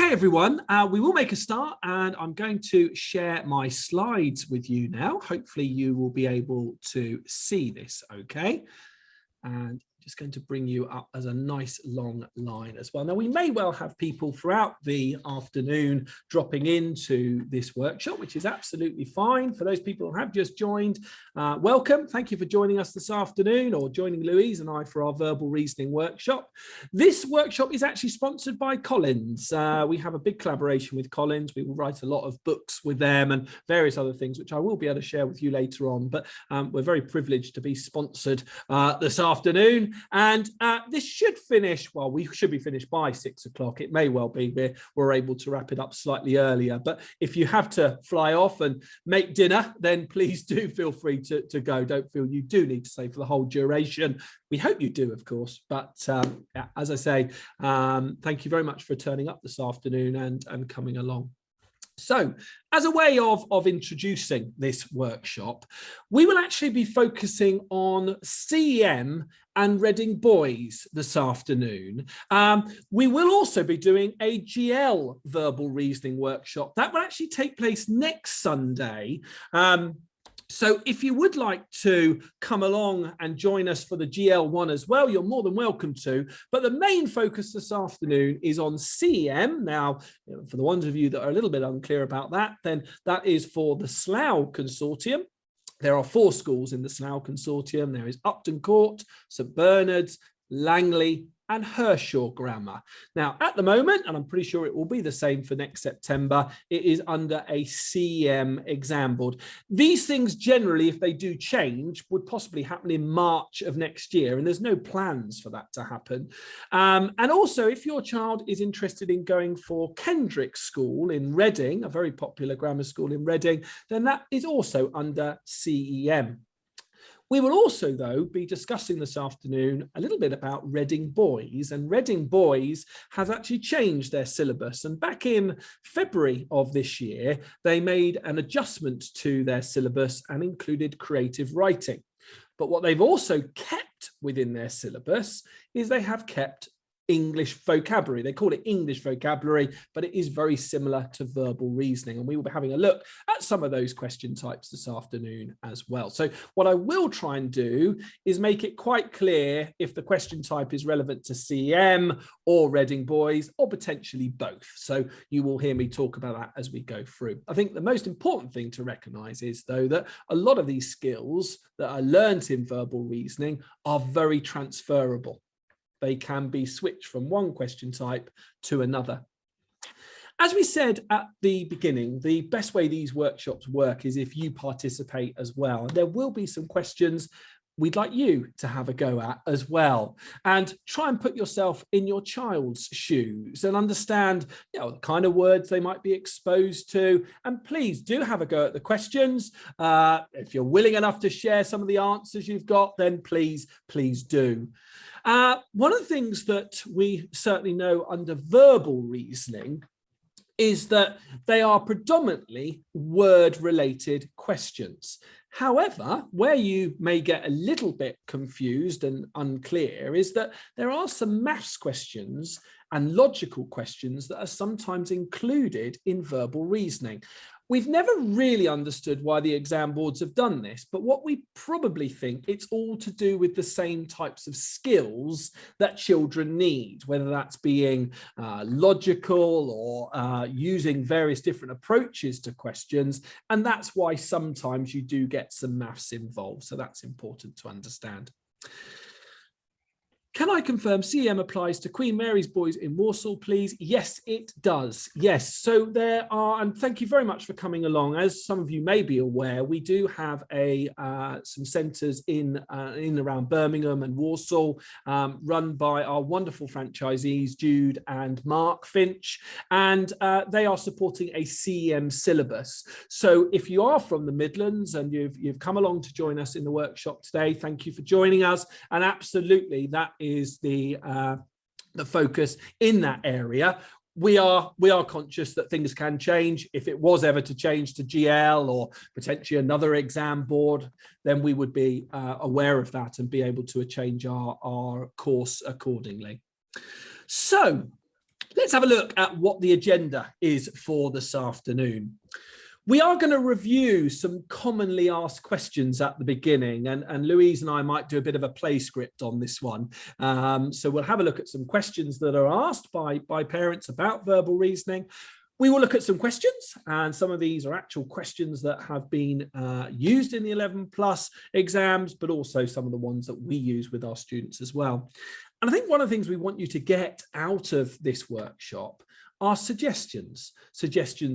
Hi, everyone. We will make a start, and I'm going to share my slides with you now. Hopefully you will be able to see this okay. And just going to bring you up as a nice long line as well. Now, we may well have people throughout the afternoon dropping into this workshop, which is absolutely fine. For those people who have just joined, welcome. Thank you for joining us this afternoon, or joining Louise and I for our verbal reasoning workshop. This workshop is actually sponsored by Collins. We have a big collaboration with Collins. We will write a lot of books with them and various other things, which I will be able to share with you later on. But we're very privileged to be sponsored this afternoon. And this should finish, well, we should be finished by 6 o'clock. It may well be we're able to wrap it up slightly earlier. But if you have to fly off and make dinner, then please do feel free to go. Don't feel you do need to stay for the whole duration. We hope you do, of course. But as I say, thank you very much for turning up this afternoon and coming along. So, as a way of introducing this workshop, we will actually be focusing on CEM and Reading Boys this afternoon. We will also be doing a GL verbal reasoning workshop. That will actually take place next Sunday. So if you would like to come along and join us for the GL1 as well, you're more than welcome to. But the main focus this afternoon is on CEM. Now, for the ones of you that are a little bit unclear about that, then that is for the Slough Consortium. There are 4 schools in the Slough Consortium. There is Upton Court, St Bernard's, Langley, and Hershaw Grammar. Now, at the moment, and I'm pretty sure it will be the same for next September, it is under a CEM exam board. These things generally, if they do change, would possibly happen in March of next year, and there's no plans for that to happen. And also, if your child is interested in going for Kendrick School in Reading, a very popular grammar school in Reading, then that is also under CEM. We will also, though, be discussing this afternoon a little bit about Reading Boys, and Reading Boys has actually changed their syllabus. And back in February of this year, they made an adjustment to their syllabus and included creative writing. But what they've also kept within their syllabus is they have kept English vocabulary. They call it English vocabulary, but it is very similar to verbal reasoning. And we will be having a look at some of those question types this afternoon as well. So what I will try and do is make it quite clear if the question type is relevant to CEM or Reading Boys, or potentially both. So you will hear me talk about that as we go through. I think the most important thing to recognize is, though, that a lot of these skills that are learnt in verbal reasoning are very transferable. They can be switched from one question type to another. As we said at the beginning, the best way these workshops work is if you participate as well. And there will be some questions we'd like you to have a go at as well. And try and put yourself in your child's shoes and understand, the kind of words they might be exposed to. And please do have a go at the questions. If you're willing enough to share some of the answers you've got, then please do. One of the things that we certainly know under verbal reasoning is that they are predominantly word-related questions. However, where you may get a little bit confused and unclear is that there are some maths questions and logical questions that are sometimes included in verbal reasoning. We've never really understood why the exam boards have done this, but what we probably think it's all to do with the same types of skills that children need, whether that's being logical or using various different approaches to questions. And that's why sometimes you do get some maths involved. So that's important to understand. Can I confirm CEM applies to Queen Mary's Boys in Walsall, please? Yes, it does. Yes. So there are, and thank you very much for coming along. As some of you may be aware, we do have some centres in around Birmingham and Walsall, run by our wonderful franchisees, Jude and Mark Finch, and they are supporting a CEM syllabus. So if you are from the Midlands and you've come along to join us in the workshop today, thank you for joining us. And absolutely, that is the focus in that area. We are conscious that things can change. If it was ever to change to GL or potentially another exam board, then we would be aware of that and be able to change our course accordingly. So Let's have a look at what the agenda is for this afternoon. We are going to review some commonly asked questions at the beginning, and Louise and I might do a bit of a play script on this one. So we'll have a look at some questions that are asked by parents about verbal reasoning. We will look at some questions, and some of these are actual questions that have been used in the 11+ exams, but also some of the ones that we use with our students as well. And I think one of the things we want you to get out of this workshop are suggestions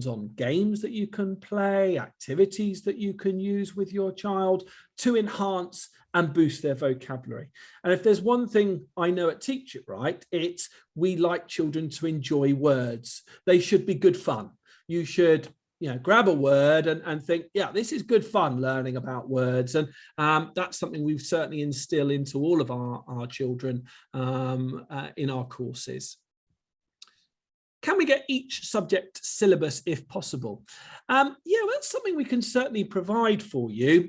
on games that you can play, activities that you can use with your child to enhance and boost their vocabulary. And if there's one thing I know at Teach It Right, it's we like children to enjoy words. They should be good fun. You should grab a word and think, yeah, this is good fun learning about words. And that's something we've certainly instilled into all of our children in our courses. Can we get each subject syllabus if possible? Yeah, that's something we can certainly provide for you.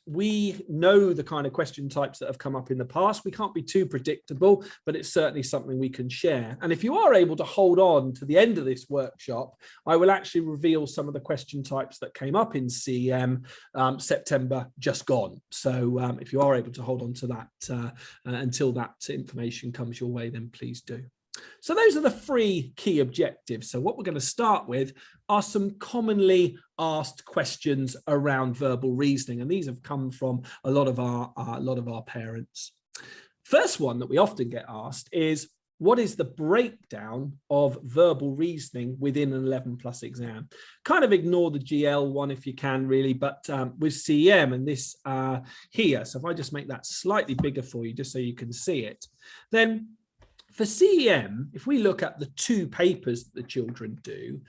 We know the kind of question types that have come up in the past. We can't be too predictable, but it's certainly something we can share. And if you are able to hold on to the end of this workshop, I will actually reveal some of the question types that came up in CEM September just gone. So if you are able to hold on to that until that information comes your way, then please do. So those are the 3 key objectives. So what we're going to start with are some commonly asked questions around verbal reasoning, and these have come from a lot of our parents. First one that we often get asked is, what is the breakdown of verbal reasoning within an 11+ exam? Kind of ignore the GL one if you can, really, but with CEM and this here, so if I just make that slightly bigger for you, just so you can see it, then for CEM, if we look at the 2 papers that the children do,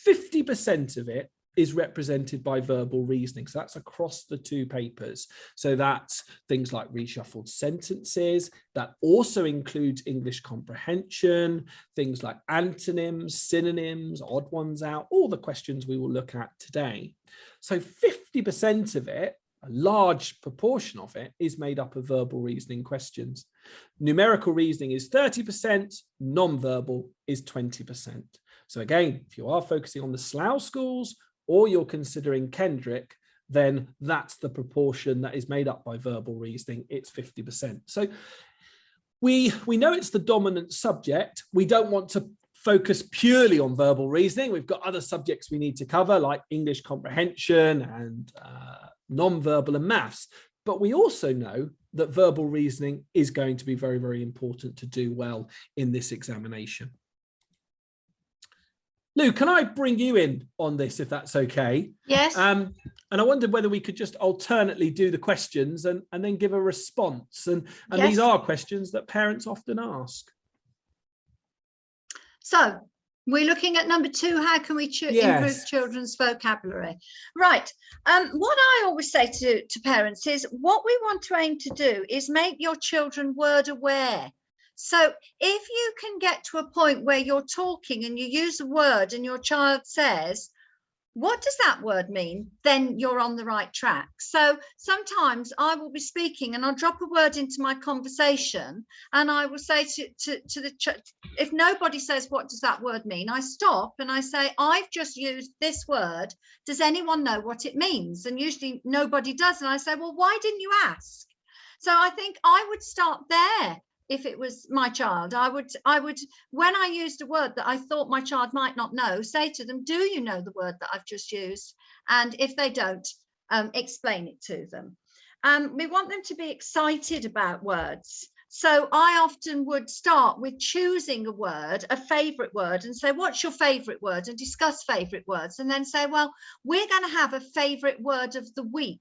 50% of it is represented by verbal reasoning. So that's across the 2 papers. So that's things like reshuffled sentences. That also includes English comprehension, things like antonyms, synonyms, odd ones out, all the questions we will look at today. So 50% of it, a large proportion of it, is made up of verbal reasoning questions. Numerical reasoning is 30%, non-verbal is 20%. So again, if you are focusing on the Slough schools or you're considering Kendrick, then that's the proportion that is made up by verbal reasoning. It's 50%. So we know it's the dominant subject. We don't want to focus purely on verbal reasoning. We've got other subjects we need to cover, like English comprehension and non-verbal and maths. But we also know that verbal reasoning is going to be very, very important to do well in this examination. Lou, can I bring you in on this, if that's okay? Yes. And I wondered whether we could just alternately do the questions and then give a response. And yes, these are questions that parents often ask. So we're looking at number 2. How can we improve children's vocabulary? Right. What I always say to parents is what we want to aim to do is make your children word aware. So if you can get to a point where you're talking and you use a word and your child says, what does that word mean? Then you're on the right track. So sometimes I will be speaking and I'll drop a word into my conversation and I will say to the if nobody says, what does that word mean? I stop and I say, I've just used this word. Does anyone know what it means? And usually nobody does. And I say, well, why didn't you ask? So I think I would start there. If it was my child, I would, when I used a word that I thought my child might not know, say to them, do you know the word that I've just used? And if they don't, explain it to them. We want them to be excited about words. So I often would start with choosing a word, a favorite word, and say, what's your favorite word? And discuss favorite words. And then say, well, we're going to have a favorite word of the week.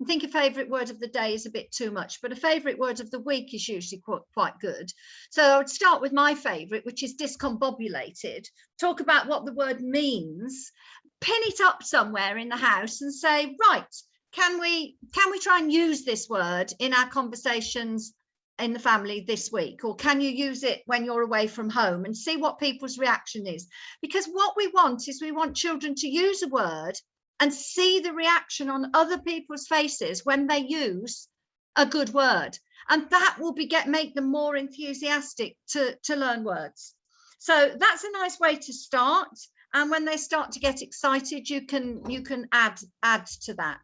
I think a favourite word of the day is a bit too much, but a favourite word of the week is usually quite good. So I would start with my favourite, which is discombobulated, talk about what the word means, pin it up somewhere in the house and say, right, can we try and use this word in our conversations in the family this week? Or can you use it when you're away from home, and see what people's reaction is? Because what we want is we want children to use a word and see the reaction on other people's faces when they use a good word. And that will make them more enthusiastic to learn words. So that's a nice way to start. And when they start to get excited, you can add to that.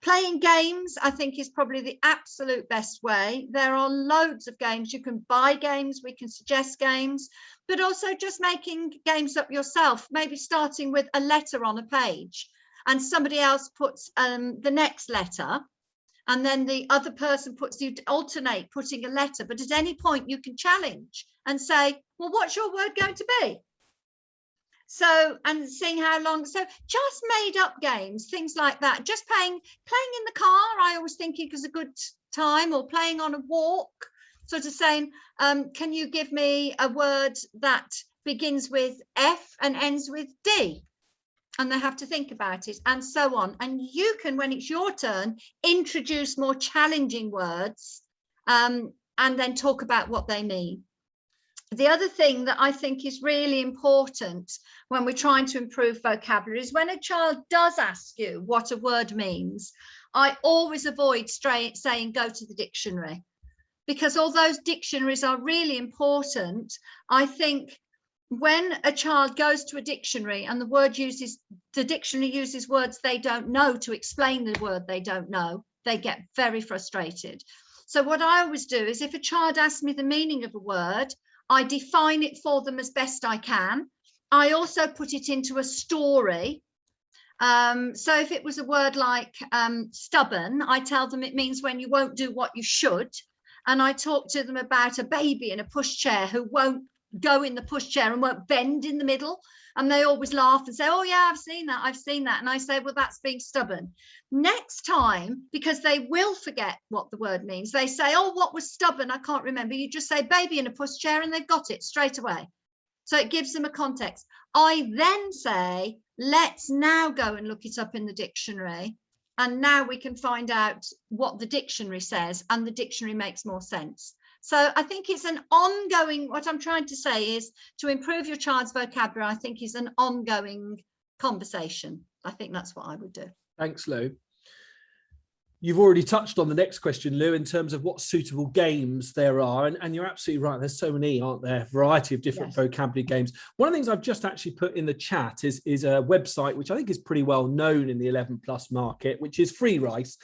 Playing games, I think, is probably the absolute best way. There are loads of games. You can buy games, we can suggest games, but also just making games up yourself, maybe starting with a letter on a page and somebody else puts the next letter, and then the other person you alternate putting a letter, but at any point you can challenge and say, well, what's your word going to be? So, and seeing how long, so just made up games, things like that. Just playing in the car, I always think it was a good time, or playing on a walk, sort of saying, can you give me a word that begins with F and ends with D? And they have to think about it, and so on. And you can, when it's your turn, introduce more challenging words, and then talk about what they mean. The other thing that I think is really important when we're trying to improve vocabulary is when a child does ask you what a word means, I always avoid saying go to the dictionary, because although dictionaries are really important, I think when a child goes to a dictionary and the dictionary uses words they don't know to explain the word they don't know, they get very frustrated. So what I always do is, if a child asks me the meaning of a word, I define it for them as best I can. I also put it into a story. So if it was a word like stubborn, I tell them it means when you won't do what you should. And I talk to them about a baby in a pushchair who won't go in the pushchair and won't bend in the middle. And they always laugh and say, oh yeah, I've seen that. And I say, well, that's being stubborn. Next time, because they will forget what the word means, they say, oh, what was stubborn? I can't remember. You just say baby in a pushchair and they've got it straight away. So it gives them a context. I then say, let's now go and look it up in the dictionary. And now we can find out what the dictionary says, and the dictionary makes more sense. So I think it's an ongoing, what I'm trying to say is, to improve your child's vocabulary, I think, is an ongoing conversation. I think that's what I would do. Thanks, Lou. You've already touched on the next question, Lou, in terms of what suitable games there are. And you're absolutely right. There's so many, aren't there? A variety of different vocabulary games. One of the things I've just actually put in the chat is a website, which I think is pretty well known in the 11+ market, which is Free Rice.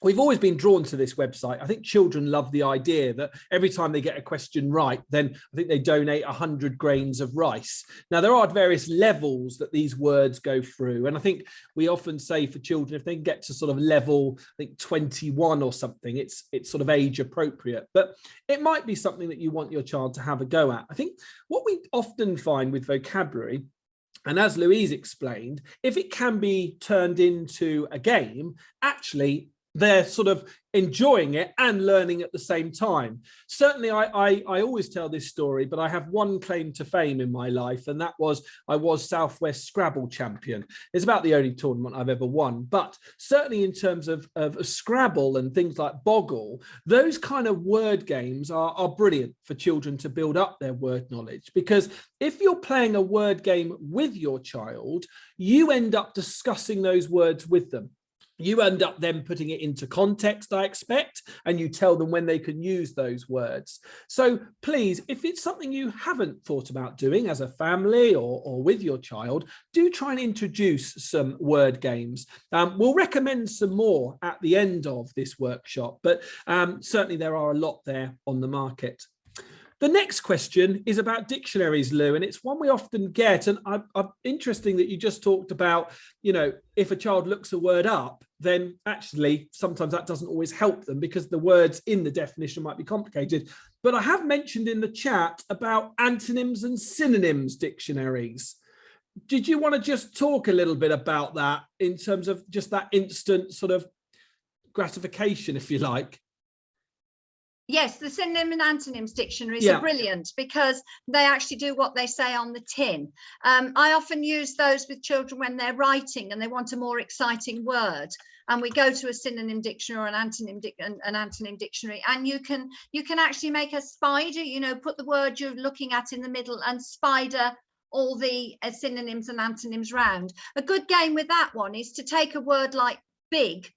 We've always been drawn to this website. I think children love the idea that every time they get a question right, then I think they donate 100 grains of rice. Now, there are various levels that these words go through. And I think we often say for children, if they can get to sort of level, I think 21 or something, it's sort of age appropriate. But it might be something that you want your child to have a go at. I think what we often find with vocabulary, and as Louise explained, if it can be turned into a game, actually, they're sort of enjoying it and learning at the same time. Certainly, I always tell this story, but I have one claim to fame in my life, and that was I was Southwest Scrabble champion. It's about the only tournament I've ever won. But certainly in terms of Scrabble and things like Boggle, those kind of word games are brilliant for children to build up their word knowledge, because if you're playing a word game with your child, you end up discussing those words with them. You end up then putting it into context, I expect, and you tell them when they can use those words. So please, if it's something you haven't thought about doing as a family or with your child, do try and introduce some word games. We'll recommend some more at the end of this workshop, but certainly there are a lot there on the market. The next question is about dictionaries, Lou, and it's one we often get. And I'm interesting that you just talked about, if a child looks a word up, then actually sometimes that doesn't always help them because the words in the definition might be complicated. But I have mentioned in the chat about antonyms and synonyms dictionaries. Did you want to just talk a little bit about that in terms of just that instant sort of gratification, if you like? Yes, the synonym and antonyms dictionaries are brilliant because they actually do what they say on the tin. I often use those with children when they're writing and they want a more exciting word. And we go to a synonym dictionary or an antonym dictionary, and you can actually make a spider, put the word you're looking at in the middle and spider all the synonyms and antonyms round. A good game with that one is to take a word like big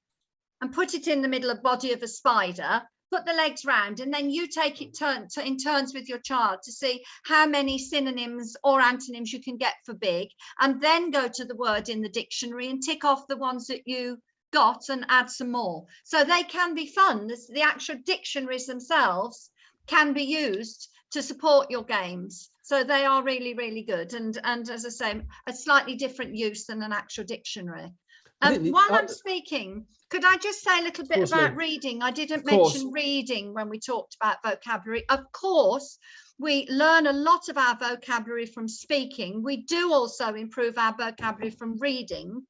and put it in the middle of body of a spider, put the legs round, and then you take it in turns with your child to see how many synonyms or antonyms you can get for big, and then go to the word in the dictionary and tick off the ones that you got and add some more. So they can be fun. The actual dictionaries themselves can be used to support your games. So they are really, really good. And as I say, a slightly different use than an actual dictionary. While I'm speaking, could I just say a little bit about reading? I didn't mention reading when we talked about vocabulary. Of course, we learn a lot of our vocabulary from speaking. We do also improve our vocabulary from reading.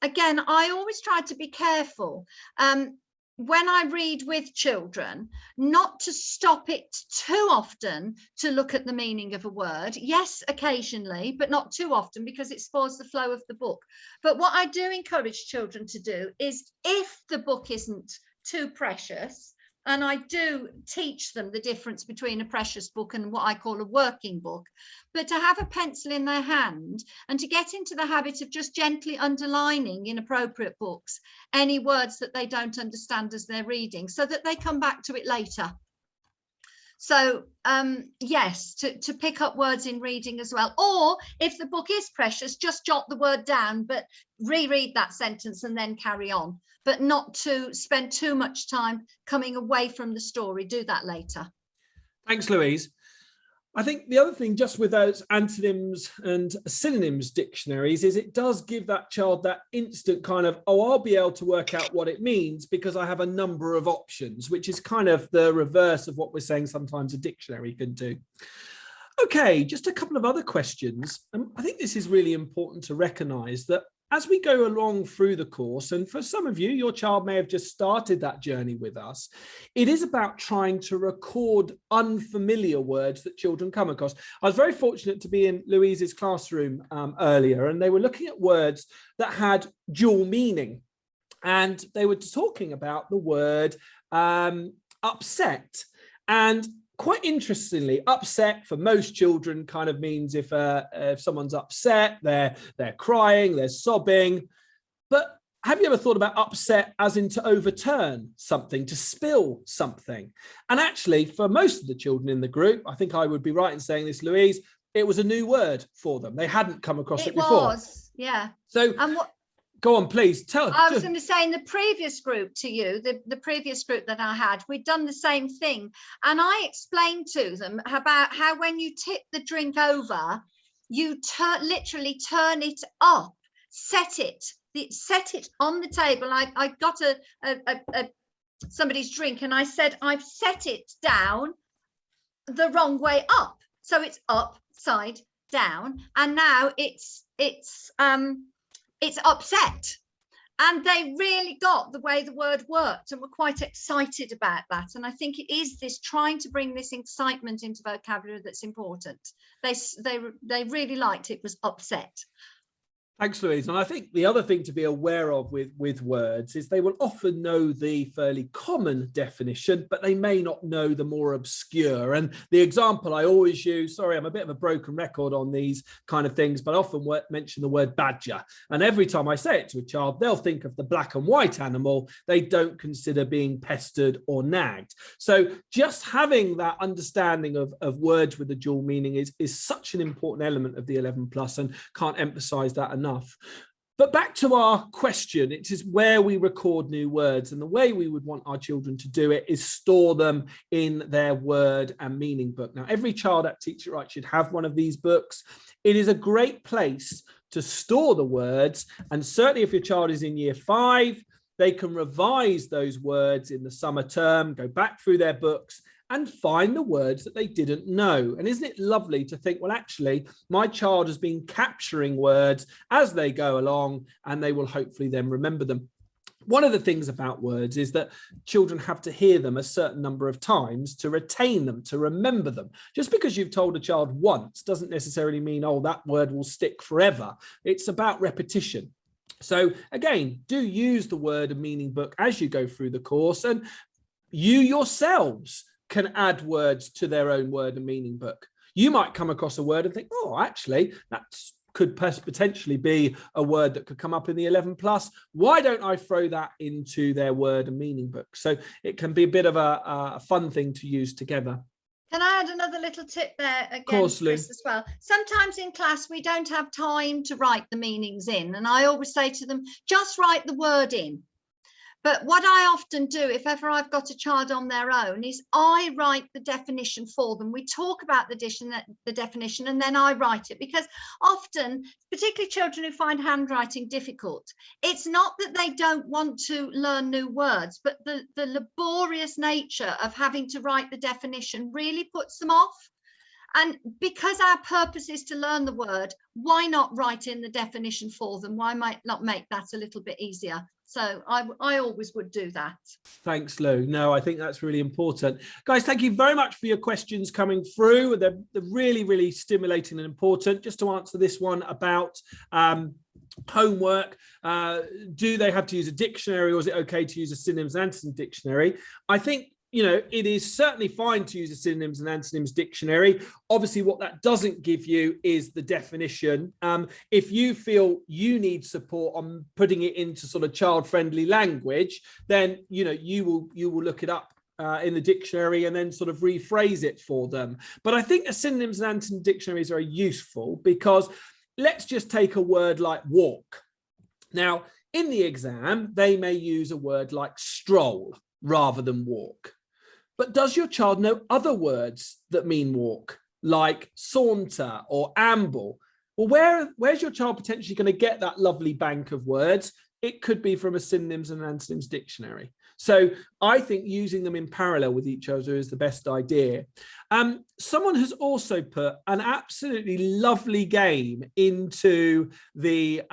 Again, I always try to be careful when I read with children, not to stop it too often to look at the meaning of a word. Yes, occasionally, but not too often, because it spoils the flow of the book. But what I do encourage children to do is, if the book isn't too precious, and I do teach them the difference between a precious book and what I call a working book, but to have a pencil in their hand and to get into the habit of just gently underlining in appropriate books any words that they don't understand as they're reading, so that they come back to it later. So yes, to pick up words in reading as well. Or if the book is precious, just jot the word down, but reread that sentence and then carry on. But not to spend too much time coming away from the story. Do that later. Thanks, Louise. I think the other thing, just with those antonyms and synonyms dictionaries, is it does give that child that instant kind of, oh, I'll be able to work out what it means because I have a number of options, which is kind of the reverse of what we're saying sometimes a dictionary can do. Okay, just a couple of other questions. I think this is really important to recognise that as we go along through the course, and for some of you, your child may have just started that journey with us, it is about trying to record unfamiliar words that children come across. I was very fortunate to be in Louise's classroom earlier, and they were looking at words that had dual meaning. And they were talking about the word upset. And quite interestingly, upset for most children kind of means if someone's upset, they're crying, they're sobbing. But have you ever thought about upset as in to overturn something, to spill something? And actually, for most of the children in the group, I think I would be right in saying this, Louise, it was a new word for them. They hadn't come across it before. It was, yeah. So go on, please tell. I was going to say, in the previous group to you, the previous group that I had, we'd done the same thing. And I explained to them about how when you tip the drink over, you literally turn it up, set it on the table. I got somebody's drink and I said, I've set it down the wrong way up. So it's upside down. And now it's upset. And they really got the way the word worked and were quite excited about that. And I think it is this trying to bring this excitement into vocabulary that's important. They really liked it was upset. Thanks, Louise. And I think the other thing to be aware of with words is they will often know the fairly common definition, but they may not know the more obscure. And the example I always use, sorry, I'm a bit of a broken record on these kind of things, but I often mention the word badger. And every time I say it to a child, they'll think of the black and white animal. They don't consider being pestered or nagged. So just having that understanding of words with a dual meaning is such an important element of the 11 plus, and can't emphasize that enough. But back to our question, it is where we record new words, and the way we would want our children to do it is store them in their word and meaning book. Now, every child at Teach It Right should have one of these books. It is a great place to store the words, and certainly if your child is in year 5, they can revise those words in the summer term, go back through their books and find the words that they didn't know. And isn't it lovely to think, well, actually, my child has been capturing words as they go along, and they will hopefully then remember them. One of the things about words is that children have to hear them a certain number of times to retain them, to remember them. Just because you've told a child once doesn't necessarily mean, oh, that word will stick forever. It's about repetition. So again, do use the word and meaning book as you go through the course, and you yourselves can add words to their own word and meaning book. You might come across a word and think, oh, actually, that's could potentially be a word that could come up in the 11 plus. Why don't I throw that into their word and meaning book? So it can be a bit of a fun thing to use together. Can I add another little tip there again, course, Chris, as well? Sometimes in class, we don't have time to write the meanings in. And I always say to them, just write the word in. But what I often do, if ever I've got a child on their own, is I write the definition for them. We talk about the definition, and then I write it, because often, particularly children who find handwriting difficult, it's not that they don't want to learn new words, but the laborious nature of having to write the definition really puts them off. And because our purpose is to learn the word, why not write in the definition for them? Why might not make that a little bit easier? So I always would do that. Thanks, Lou. No, I think that's really important. Guys, thank you very much for your questions coming through. They're really, really stimulating and important. Just to answer this one about homework, do they have to use a dictionary, or is it okay to use a synonyms and antonyms dictionary? I think, you know, it is certainly fine to use a synonyms and antonyms dictionary. Obviously, what that doesn't give you is the definition. If you feel you need support on putting it into sort of child-friendly language, then, you know, you will look it up in the dictionary and then sort of rephrase it for them. But I think the synonyms and antonyms dictionaries are useful, because let's just take a word like walk. Now, in the exam, they may use a word like stroll rather than walk. But does your child know other words that mean walk, like saunter or amble? Well, where's your child potentially going to get that lovely bank of words? It could be from a synonyms and antonyms dictionary. So I think using them in parallel with each other is the best idea. Someone has also put an absolutely lovely game into the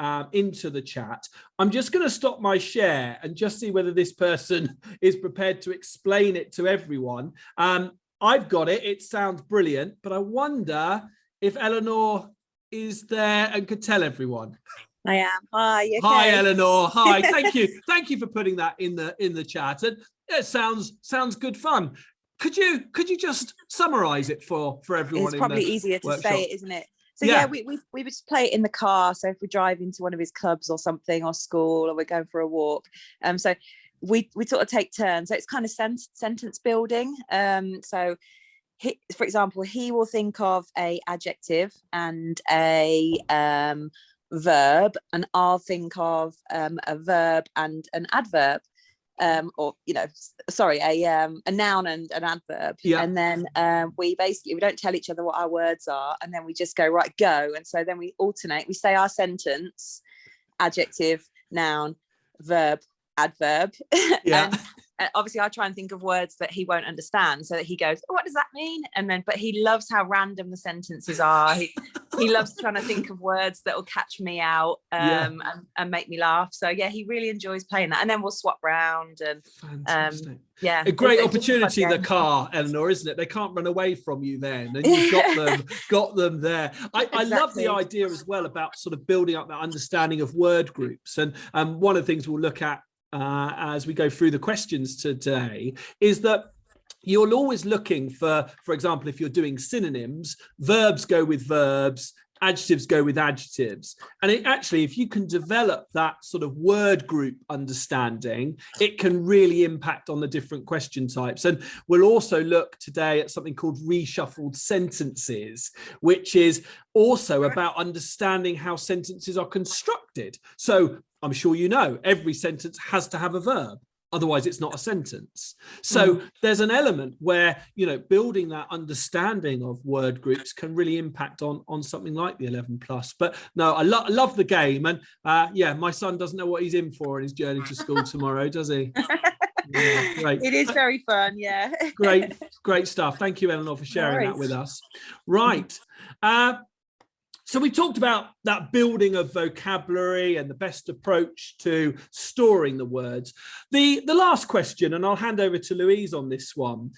chat. I'm just going to stop my share and just see whether this person is prepared to explain it to everyone. I've got it. It sounds brilliant, but I wonder if Eleanor is there and could tell everyone. I am. Hi. Okay. Hi, Eleanor. Hi. Thank you. Thank you for putting that in the chat. And it sounds good fun. Could you just summarize it for everyone? It's probably easier to say it, isn't it? So yeah, we would just play it in the car. So if we drive into one of his clubs or something, or school, or we're going for a walk, so we sort of take turns. So it's kind of sentence building. So for example, he will think of a adjective and a verb, and I'll think of a verb and an adverb, or a noun and an adverb. Yeah. And then we don't tell each other what our words are, and then we just go, right, go. And so then we alternate. We say our sentence: adjective, noun, verb, adverb. Yeah. And obviously I try and think of words that he won't understand, so that he goes, oh, what does that mean? And then, but he loves how random the sentences are. He loves trying to think of words that will catch me out and make me laugh. So yeah, he really enjoys playing that. And then we'll swap round and fantastic. Yeah, a great opportunity, the car, Eleanor, isn't it? They can't run away from you then, and you've got them there. I love the idea as well about sort of building up that understanding of word groups. And one of the things we'll look at as we go through the questions today is that you're always looking for example, if you're doing synonyms, verbs go with verbs, adjectives go with adjectives. And if you can develop that sort of word group understanding, it can really impact on the different question types. And we'll also look today at something called reshuffled sentences, which is also about understanding how sentences are constructed. So I'm sure you know, every sentence has to have a verb. Otherwise, it's not a sentence. So there's an element where, you know, building that understanding of word groups can really impact on something like the 11 plus. But no, I love the game. And my son doesn't know what he's in for in his journey to school tomorrow, does he? Yeah, great. It is very fun. Yeah. Great stuff. Thank you, Eleanor, for sharing that with us. Right. So we talked about that building of vocabulary and the best approach to storing the words. The last question, and I'll hand over to Louise on this one.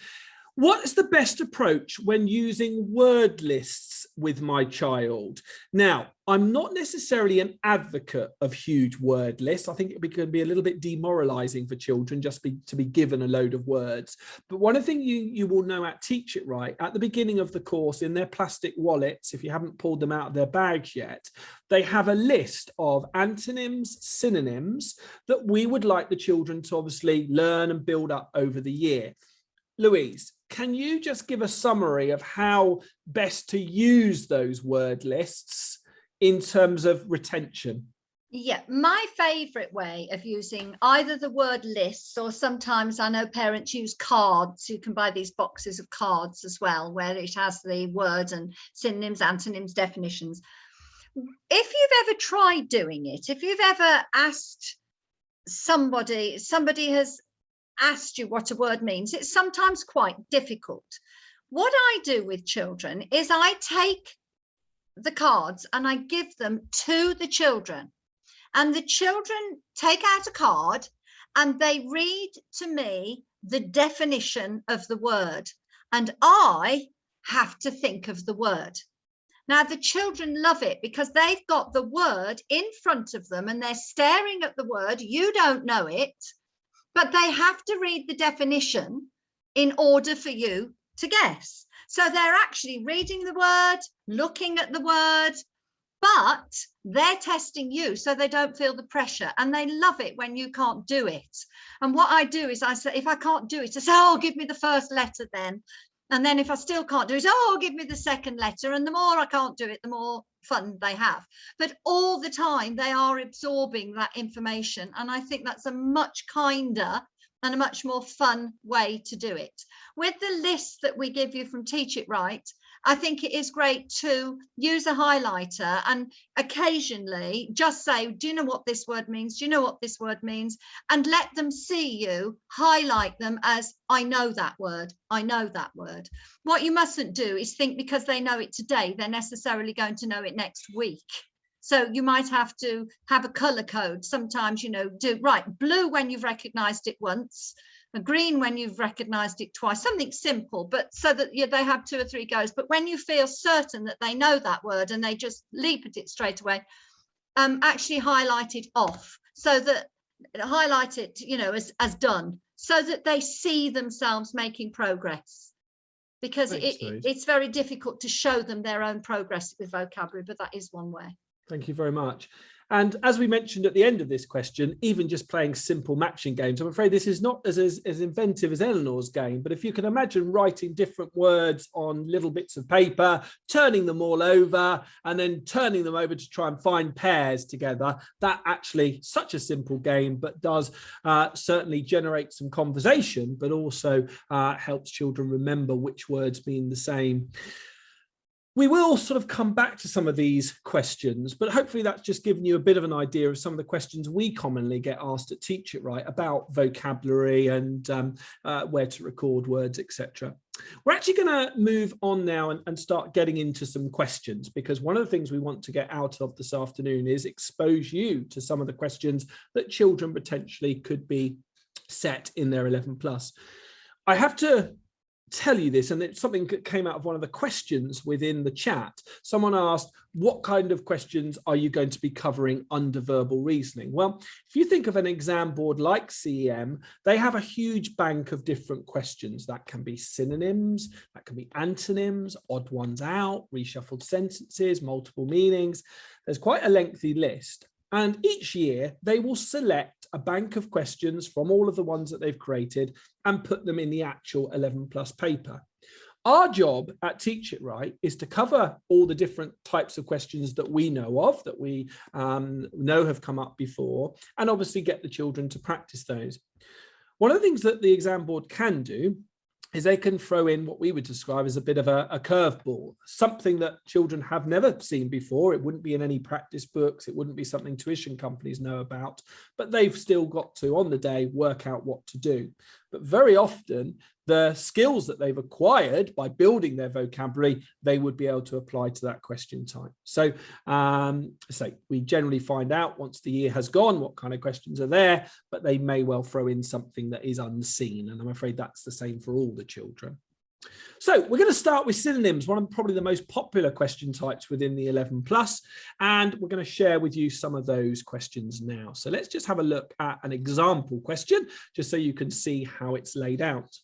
What is the best approach when using word lists with my child? Now, I'm not necessarily an advocate of huge word lists. I think it can be a little bit demoralizing for children just to be given a load of words. But one thing you will know at Teach It Right, at the beginning of the course, in their plastic wallets, if you haven't pulled them out of their bags yet, they have a list of antonyms, synonyms that we would like the children to obviously learn and build up over the year. Louise, can you just give a summary of how best to use those word lists in terms of retention? Yeah, my favourite way of using either the word lists, or sometimes I know parents use cards. You can buy these boxes of cards as well, where it has the words and synonyms, antonyms, definitions. If you've ever tried doing it, if you've ever asked somebody has asked you what a word means, it's sometimes quite difficult. What I do with children is I take the cards and I give them to the children, and the children take out a card and they read to me the definition of the word, and I have to think of the word. Now, the children love it because they've got the word in front of them and they're staring at the word. You don't know it, but they have to read the definition in order for you to guess. So they're actually reading the word, looking at the word, but they're testing you so they don't feel the pressure, and they love it when you can't do it. And what I do is I say, if I can't do it, I say, oh, give me the first letter then. And then if I still can't do it, oh, give me the second letter. And the more I can't do it, the more fun they have. But all the time they are absorbing that information. And I think that's a much kinder and a much more fun way to do it. With the list that we give you from Teach It Right, I think it is great to use a highlighter and occasionally just say, do you know what this word means? Do you know what this word means? And let them see you highlight them as, I know that word. I know that word. What you mustn't do is think because they know it today, they're necessarily going to know it next week. So you might have to have a color code. Sometimes, do right, blue when you've recognized it once, a green when you've recognized it twice, something simple, but so that they have 2 or 3 goes. But when you feel certain that they know that word and they just leap at it straight away, actually highlight it off, so that highlight it, as done, so that they see themselves making progress. Because it's very difficult to show them their own progress with vocabulary, but that is one way. Thank you very much. And as we mentioned at the end of this question, even just playing simple matching games, I'm afraid this is not as inventive as Eleanor's game, but if you can imagine writing different words on little bits of paper, turning them all over, and then turning them over to try and find pairs together, that actually such a simple game, but does certainly generate some conversation, but also helps children remember which words mean the same. We will sort of come back to some of these questions, but hopefully that's just given you a bit of an idea of some of the questions we commonly get asked at Teach It Right about vocabulary and where to record words, etc. We're actually going to move on now and start getting into some questions, because one of the things we want to get out of this afternoon is expose you to some of the questions that children potentially could be set in their 11 plus. I have to tell you this, and it's something that came out of one of the questions within the chat. Someone asked, what kind of questions are you going to be covering under verbal reasoning? Well, if you think of an exam board like CEM, they have a huge bank of different questions. That can be synonyms, that can be antonyms, odd ones out, reshuffled sentences, multiple meanings. There's quite a lengthy list. And each year they will select a bank of questions from all of the ones that they've created and put them in the actual 11 plus paper. Our job at Teach It Right is to cover all the different types of questions that we know of, that we know have come up before, and obviously get the children to practice those. One of the things that the exam board can do is they can throw in what we would describe as a bit of a curveball, something that children have never seen before. It wouldn't be in any practice books. It wouldn't be something tuition companies know about, but they've still got to, on the day, work out what to do. But very often, the skills that they've acquired by building their vocabulary, they would be able to apply to that question type. So we generally find out once the year has gone what kind of questions are there, but they may well throw in something that is unseen. And I'm afraid that's the same for all the children. So we're going to start with synonyms, one of probably the most popular question types within the 11 plus, and we're going to share with you some of those questions now. So let's just have a look at an example question, just so you can see how it's laid out.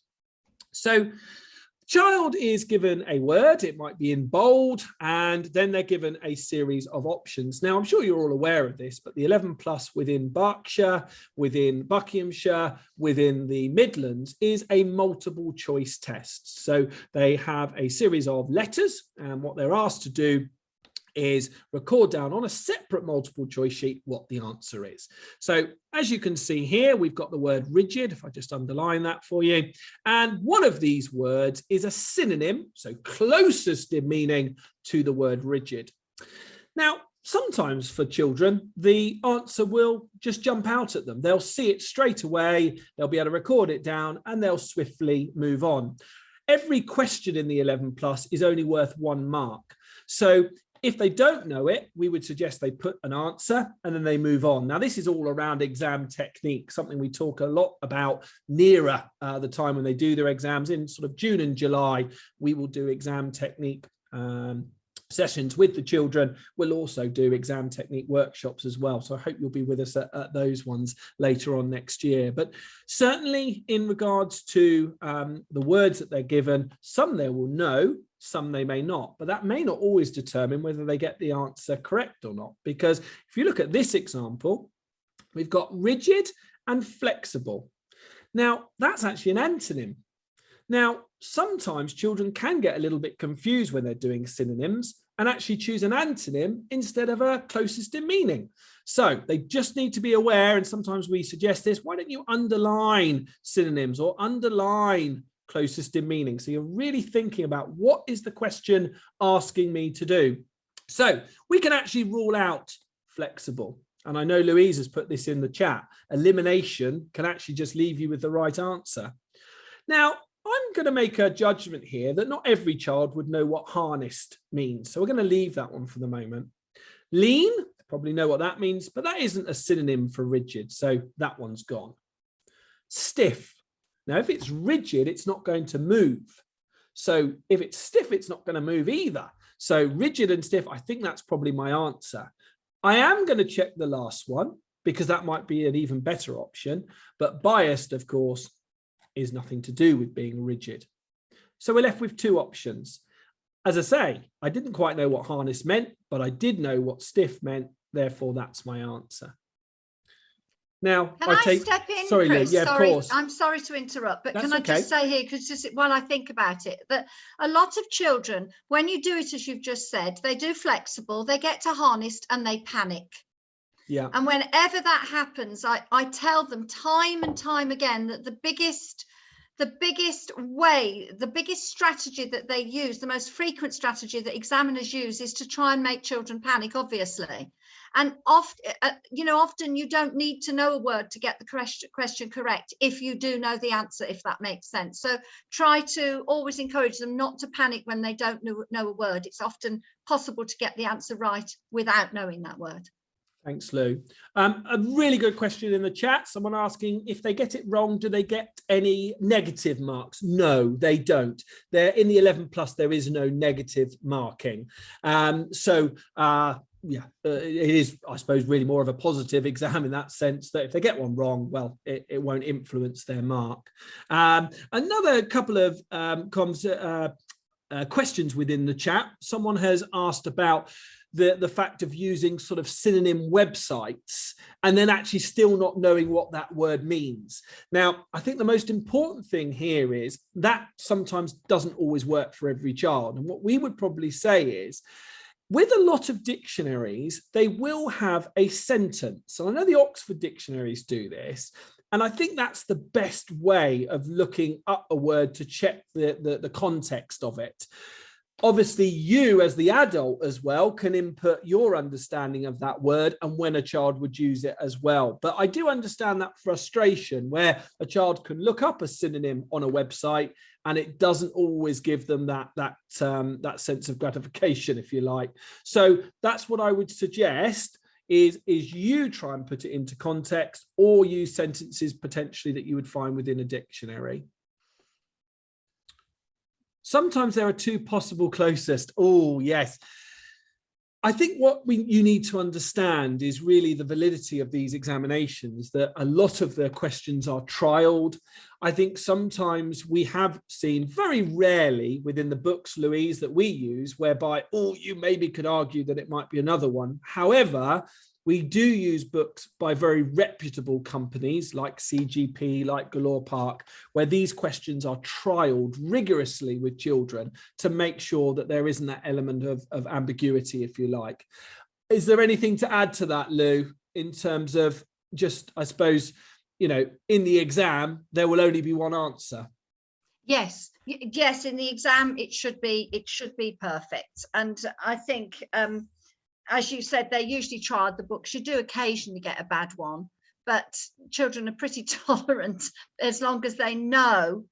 So child is given a word, it might be in bold, and then they're given a series of options. Now, I'm sure you're all aware of this, but the 11 plus within Berkshire, within Buckinghamshire, within the Midlands is a multiple choice test. So they have a series of letters, and what they're asked to do is record down on a separate multiple choice sheet what the answer is. So as you can see here, we've got the word rigid, if I just underline that for you. And one of these words is a synonym, so closest in meaning to the word rigid. Now, sometimes for children, the answer will just jump out at them. They'll see it straight away, they'll be able to record it down, and they'll swiftly move on. Every question in the 11 plus is only worth 1 mark. So if they don't know it, we would suggest they put an answer and then they move on. Now, this is all around exam technique, something we talk a lot about nearer the time when they do their exams in sort of June and July. We will do exam technique sessions with the children. We'll also do exam technique workshops as well. So I hope you'll be with us at those ones later on next year. But certainly in regards to the words that they're given, some they will know, some they may not, but that may not always determine whether they get the answer correct or not. Because if you look at this example, we've got rigid and flexible. Now, that's actually an antonym. Now, sometimes children can get a little bit confused when they're doing synonyms and actually choose an antonym instead of a closest in meaning. So they just need to be aware, and sometimes we suggest this, why don't you underline synonyms or underline closest in meaning? So you're really thinking about what is the question asking me to do. So we can actually rule out flexible. And I know Louise has put this in the chat. Elimination can actually just leave you with the right answer. Now, I'm going to make a judgment here that not every child would know what harnessed means. So we're going to leave that one for the moment. Lean, probably know what that means, but that isn't a synonym for rigid. So that one's gone. Stiff. Now, if it's rigid, it's not going to move. So if it's stiff, it's not going to move either. So rigid and stiff, I think that's probably my answer. I am going to check the last one because that might be an even better option. But biased, of course, is nothing to do with being rigid. So we're left with 2 options. As I say, I didn't quite know what harness meant, but I did know what stiff meant. Therefore, that's my answer. Now, can I step in, sorry, Chris? Lou, yeah, sorry, of course. I'm sorry to interrupt, but That's can I okay. just say here, because just while I think about it, that a lot of children, when you do it as you've just said, they do flexible, they get to harnessed and they panic. Yeah. And whenever that happens, I tell them time and time again that the biggest strategy that they use, the most frequent strategy that examiners use, is to try and make children panic, obviously. And often you don't need to know a word to get the question correct if you do know the answer, if that makes sense. So try to always encourage them not to panic when they don't know a word. It's often possible to get the answer right without knowing that word. Thanks, Lou. A really good question in the chat. Someone asking, if they get it wrong, do they get any negative marks? No, they don't. They're in the 11 plus, there is no negative marking. It is, I suppose, really more of a positive exam in that sense, that if they get one wrong, well, it won't influence their mark. Another couple of questions within the chat. Someone has asked about the fact of using sort of synonym websites and then actually still not knowing what that word means. Now, I think the most important thing here is that sometimes doesn't always work for every child. And what we would probably say is, with a lot of dictionaries, they will have a sentence. And I know the Oxford dictionaries do this. And I think that's the best way of looking up a word to check the context of it. Obviously, you as the adult as well can input your understanding of that word and when a child would use it as well. But I do understand that frustration where a child can look up a synonym on a website and it doesn't always give them that sense of gratification, if you like. So that's what I would suggest is you try and put it into context or use sentences potentially that you would find within a dictionary. Sometimes there are two possible closest. Oh, yes. I think what you need to understand is really the validity of these examinations, that a lot of the questions are trialed. I think sometimes we have seen, very rarely within the books, Louise, that we use, whereby, oh, you maybe could argue that it might be another one. However, we do use books by very reputable companies like CGP, like Galore Park, where these questions are trialed rigorously with children to make sure that there isn't that element of ambiguity, if you like. Is there anything to add to that, Lou, in terms of just, I suppose, you know, in the exam, there will only be one answer? Yes, yes, in the exam, it should be perfect. And I think, as you said, they usually tried the books. You do occasionally get a bad one, but children are pretty tolerant as long as they know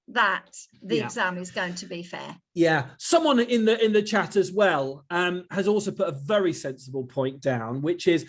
that the exam is going to be fair. Yeah, someone in the chat as well has also put a very sensible point down, which is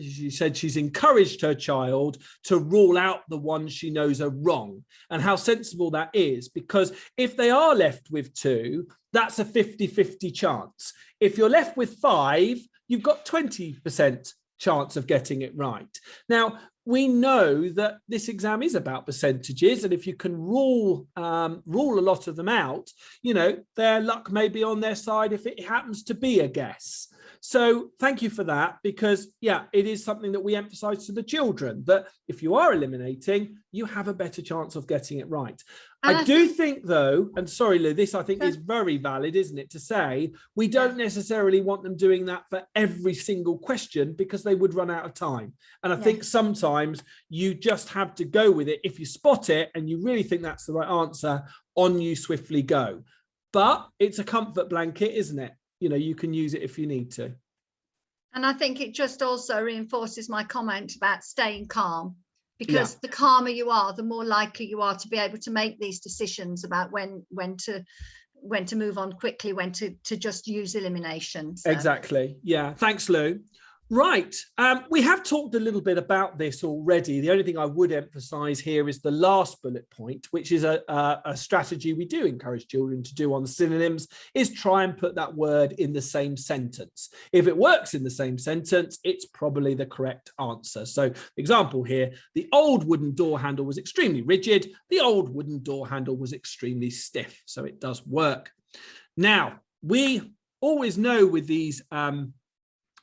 she said she's encouraged her child to rule out the ones she knows are wrong, and how sensible that is, because if they are left with 2, that's a 50-50 chance. If you're left with 5, you've got 20% chance of getting it right. Now, we know that this exam is about percentages, and if you can rule a lot of them out, you know, their luck may be on their side if it happens to be a guess. So thank you for that, because, yeah, it is something that we emphasize to the children, that if you are eliminating, you have a better chance of getting it right. And I do think, though, and sorry, Lou, this I think is very valid, isn't it, to say we don't necessarily want them doing that for every single question, because they would run out of time. And I think sometimes you just have to go with it. If you spot it and you really think that's the right answer, on you swiftly go. But it's a comfort blanket, isn't it? You know, you can use it if you need to. And I think it just also reinforces my comment about staying calm, because the calmer you are, the more likely you are to be able to make these decisions about when to move on quickly, when to just use elimination. So. Exactly. Yeah. Thanks, Lou. Right. We have talked a little bit about this already. The only thing I would emphasize here is the last bullet point, which is a strategy we do encourage children to do on synonyms, is try and put that word in the same sentence. If it works in the same sentence, it's probably the correct answer. So, example here, the old wooden door handle was extremely rigid. The old wooden door handle was extremely stiff. So it does work. Now, we always know with these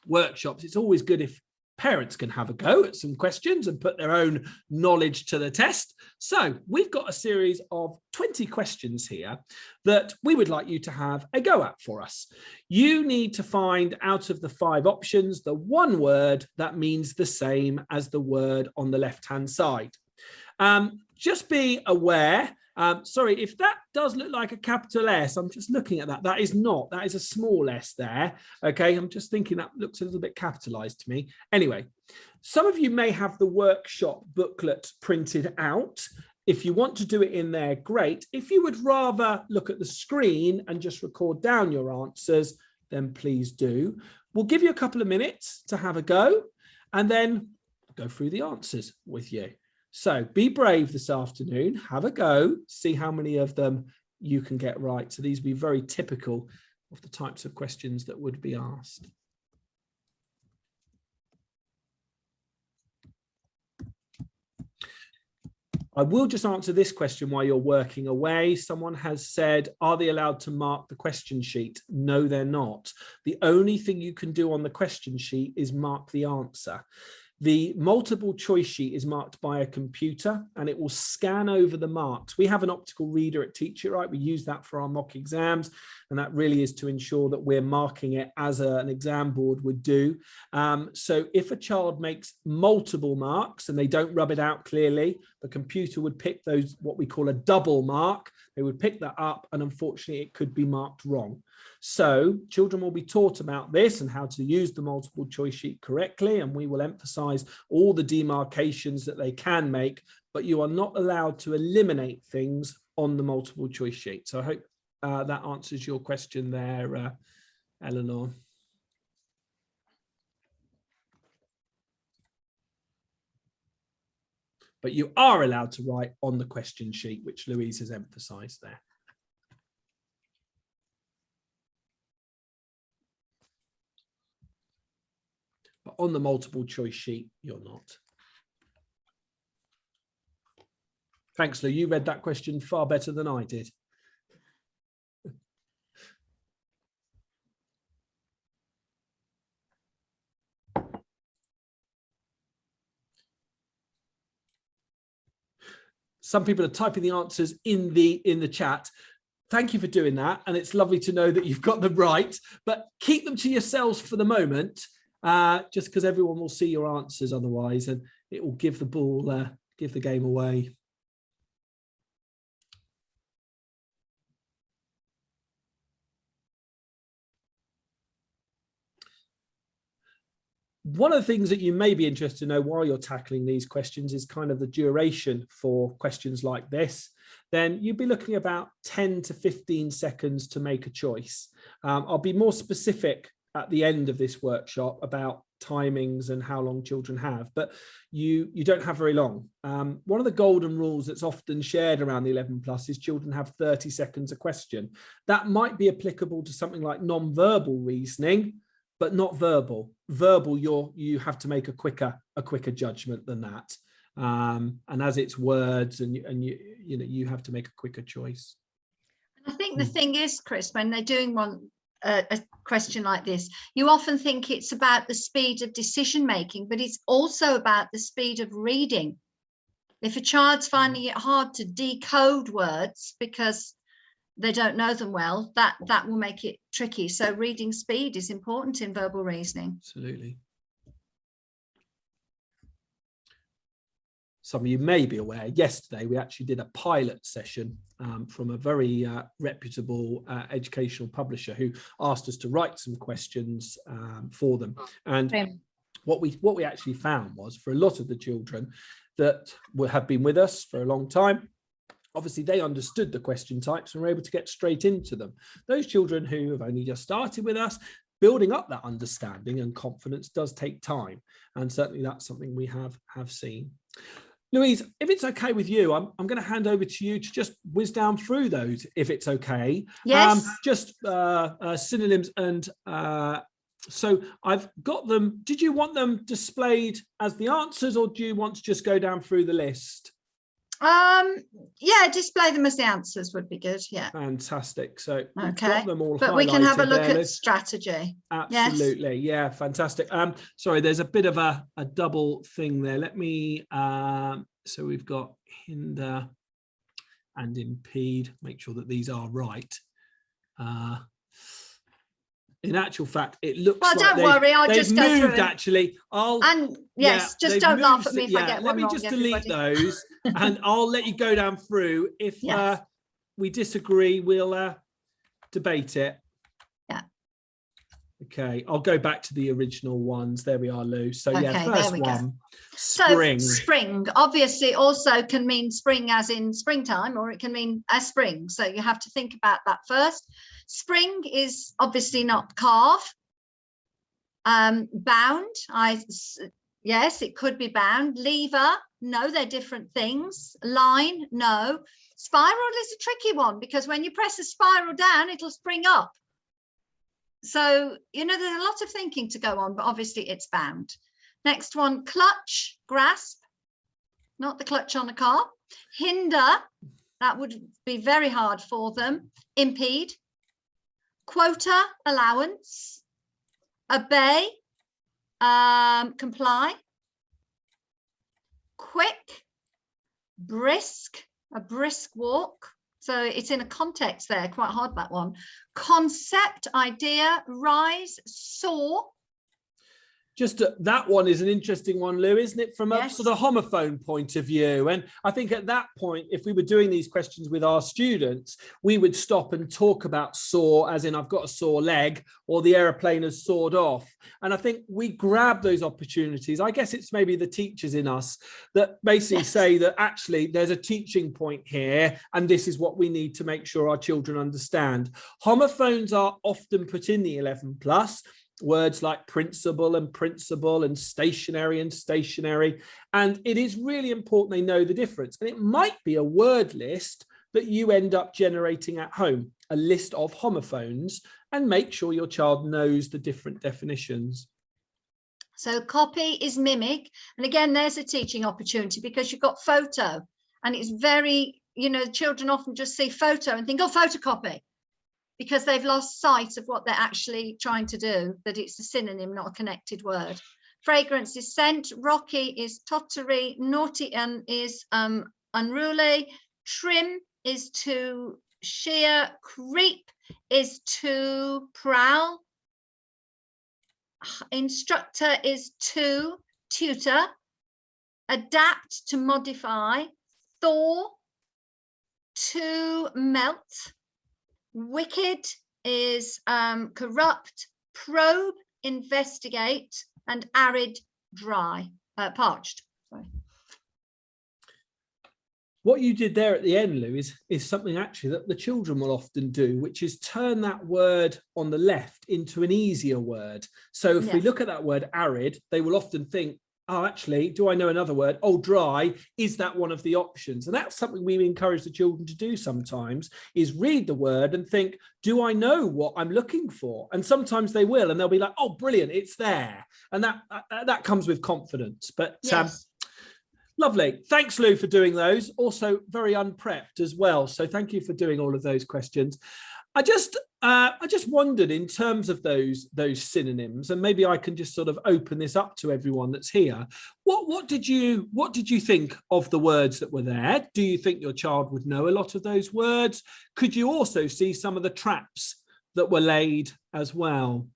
workshops, it's always good if parents can have a go at some questions and put their own knowledge to the test. So we've got a series of 20 questions here that we would like you to have a go at for us. You need to find, out of the 5 options, the one word that means the same as the word on the left-hand side. Just be aware, sorry, if that does look like a capital S, I'm just looking at that. That is not, that is a small s there. Okay, I'm just thinking that looks a little bit capitalized to me. Anyway, some of you may have the workshop booklet printed out. If you want to do it in there, great. If you would rather look at the screen and just record down your answers, then please do. We'll give you a couple of minutes to have a go, and then go through the answers with you. So be brave this afternoon, have a go, see how many of them you can get right. So these would be very typical of the types of questions that would be asked. I will just answer this question while you're working away. Someone has said, are they allowed to mark the question sheet? No, they're not. The only thing you can do on the question sheet is mark the answer. The multiple choice sheet is marked by a computer, and it will scan over the marks. We have an optical reader at Teach It Right. We use that for our mock exams, and that really is to ensure that we're marking it as an exam board would do. So if a child makes multiple marks and they don't rub it out clearly, the computer would pick those, what we call a double mark. They would pick that up, and unfortunately it could be marked wrong. So children will be taught about this and how to use the multiple choice sheet correctly, and we will emphasize all the demarcations that they can make, but you are not allowed to eliminate things on the multiple choice sheet. So I hope that answers your question there, Eleanor. But you are allowed to write on the question sheet, which Louise has emphasized there. on the multiple choice sheet, you're not. Thanks, Lou. You read that question far better than I did. Some people are typing the answers in the chat. Thank you for doing that. And it's lovely to know that you've got them right, but keep them to yourselves for the moment, just because everyone will see your answers otherwise, and it will give the game away. One of the things that you may be interested to know while you're tackling these questions is kind of the duration for questions like this. Then you'd be looking about 10 to 15 seconds to make a choice. I'll be more specific at the end of this workshop about timings and how long children have, but you don't have very long. One of the golden rules that's often shared around the 11 plus is children have 30 seconds a question. That might be applicable to something like non-verbal reasoning, but not verbal. Verbal, you have to make a quicker judgment than that. And as it's words, and you have to make a quicker choice. I think the thing is, Chris, when they're doing a question like this, you often think it's about the speed of decision making, but it's also about the speed of reading. If a child's finding it hard to decode words because they don't know them well, that will make it tricky. So reading speed is important in verbal reasoning. Absolutely. Some of you may be aware, yesterday we actually did a pilot session from a very reputable educational publisher who asked us to write some questions for them. And what we actually found was, for a lot of the children that have been with us for a long time, obviously they understood the question types and were able to get straight into them. Those children who have only just started with us, building up that understanding and confidence does take time. And certainly that's something we have seen. Louise, if it's okay with you, I'm going to hand over to you to just whiz down through those, if it's okay. Yes. Just synonyms and so I've got them. Did you want them displayed as the answers, or do you want to just go down through the list? Yeah, display them as the answers would be good. Yeah. Fantastic. So okay, got them all, but we can have a look there. at strategy. Absolutely. Yes. Yeah, fantastic. Sorry, there's a bit of a double thing there. Let me so we've got hinder and impede. Make sure that these are right. In actual fact, it looks like don't worry, I'll just go through it. Actually, just don't laugh at me if I get one wrong. Let me just delete those, and I'll let you go down through. If we disagree, we'll debate it. Yeah. Okay, I'll go back to the original ones. There we are, Lou. So yeah, first one, spring. So spring obviously also can mean spring as in springtime, or it can mean a spring. So you have to think about that first. Spring is obviously not calf. Bound, yes, it could be bound. Lever, no, they're different things. Line, no. Spiral is a tricky one because when you press a spiral down, it'll spring up. So, there's a lot of thinking to go on, but obviously it's bound. Next one, clutch, grasp, not the clutch on a car. Hinder, that would be very hard for them. Impede. Quota, allowance. Obey, comply. Quick, brisk, a brisk walk. So it's in a context there, quite hard, that one. Concept, idea, rise, soar. Just that one is an interesting one, Lou, isn't it? From a sort of homophone point of view. And I think at that point, if we were doing these questions with our students, we would stop and talk about soar, as in I've got a sore leg, or the aeroplane has soared off. And I think we grab those opportunities. I guess it's maybe the teachers in us that basically say that actually there's a teaching point here, and this is what we need to make sure our children understand. Homophones are often put in the 11 plus. Words like principle and stationary. And it is really important they know the difference. And it might be a word list that you end up generating at home, a list of homophones, and make sure your child knows the different definitions. So copy is mimic. And again, there's a teaching opportunity because you've got photo, and it's very, children often just see photo and think, oh, photocopy, because they've lost sight of what they're actually trying to do, that it's a synonym, not a connected word. Fragrance is scent, rocky is tottery, naughty is unruly, trim is to shear, creep is to prowl, instructor is to tutor, adapt to modify, thaw to melt, wicked is corrupt, probe, investigate, and arid, dry, parched. Sorry. What you did there at the end, Lou, is something actually that the children will often do, which is turn that word on the left into an easier word. So if we look at that word arid, they will often think, oh, actually, do I know another word? Oh, dry, is that one of the options? And that's something we encourage the children to do sometimes, is read the word and think, do I know what I'm looking for? And sometimes they will, and they'll be like, oh, brilliant, it's there. And that comes with confidence. But yes. Lovely. Thanks, Lou, for doing those. Also very unprepped as well. So thank you for doing all of those questions. I just wondered, in terms of those synonyms, and maybe I can just sort of open this up to everyone that's here. What did you think of the words that were there? Do you think your child would know a lot of those words? Could you also see some of the traps that were laid as well?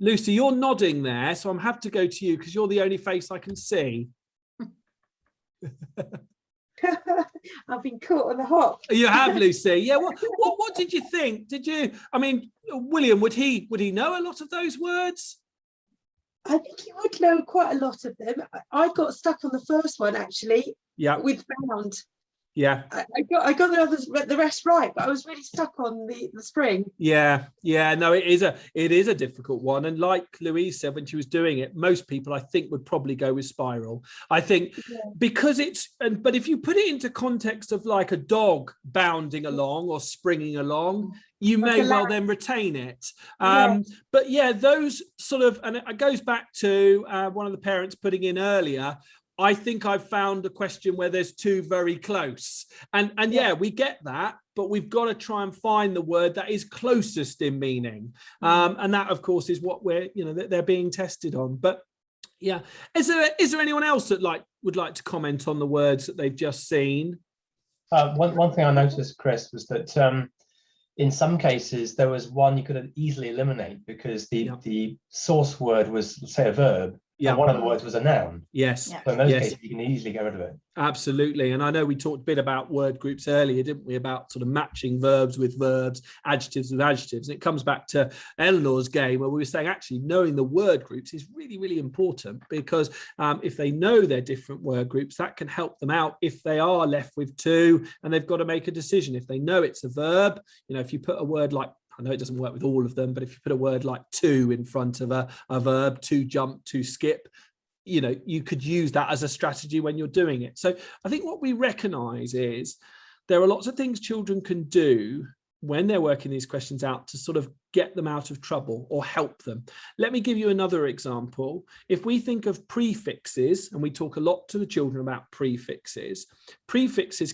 Lucy, you're nodding there, so I'm have to go to you because you're the only face I can see. I've been caught on the hop. You have, Lucy. Yeah. What did you think? William, would he know a lot of those words? I think he would know quite a lot of them. I got stuck on the first one actually. Yeah. With bound. Yeah. I got the rest right, but I was really stuck on the spring. Yeah. No, it is a difficult one. And like Louise said when she was doing it, most people I think would probably go with spiral. I think because but if you put it into context of like a dog bounding along or springing along, you may well then retain it. But yeah, those sort of, and it goes back to one of the parents putting in earlier, I think I've found a question where there's two very close. And yeah, we get that, but we've got to try and find the word that is closest in meaning. And that, of course, is what they're being tested on. But yeah, is there anyone else that would like to comment on the words that they've just seen? One thing I noticed, Chris, was that in some cases there was one you could easily eliminate because the source word was, say, a verb. Yeah, and one of the words was a noun. Yes. So in those cases, you can easily get rid of it. Absolutely. And I know we talked a bit about word groups earlier, didn't we? About sort of matching verbs with verbs, adjectives with adjectives. And it comes back to Eleanor's game where we were saying actually knowing the word groups is really, really important because if they know their different word groups, that can help them out if they are left with two and they've got to make a decision. If they know it's a verb, if you put a word like, I know it doesn't work with all of them, but if you put a word like to in front of a verb, to jump, to skip, you could use that as a strategy when you're doing it. So I think what we recognize is there are lots of things children can do when they're working these questions out to sort of get them out of trouble or help them. Let me give you another example. If we think of prefixes, and we talk a lot to the children about prefixes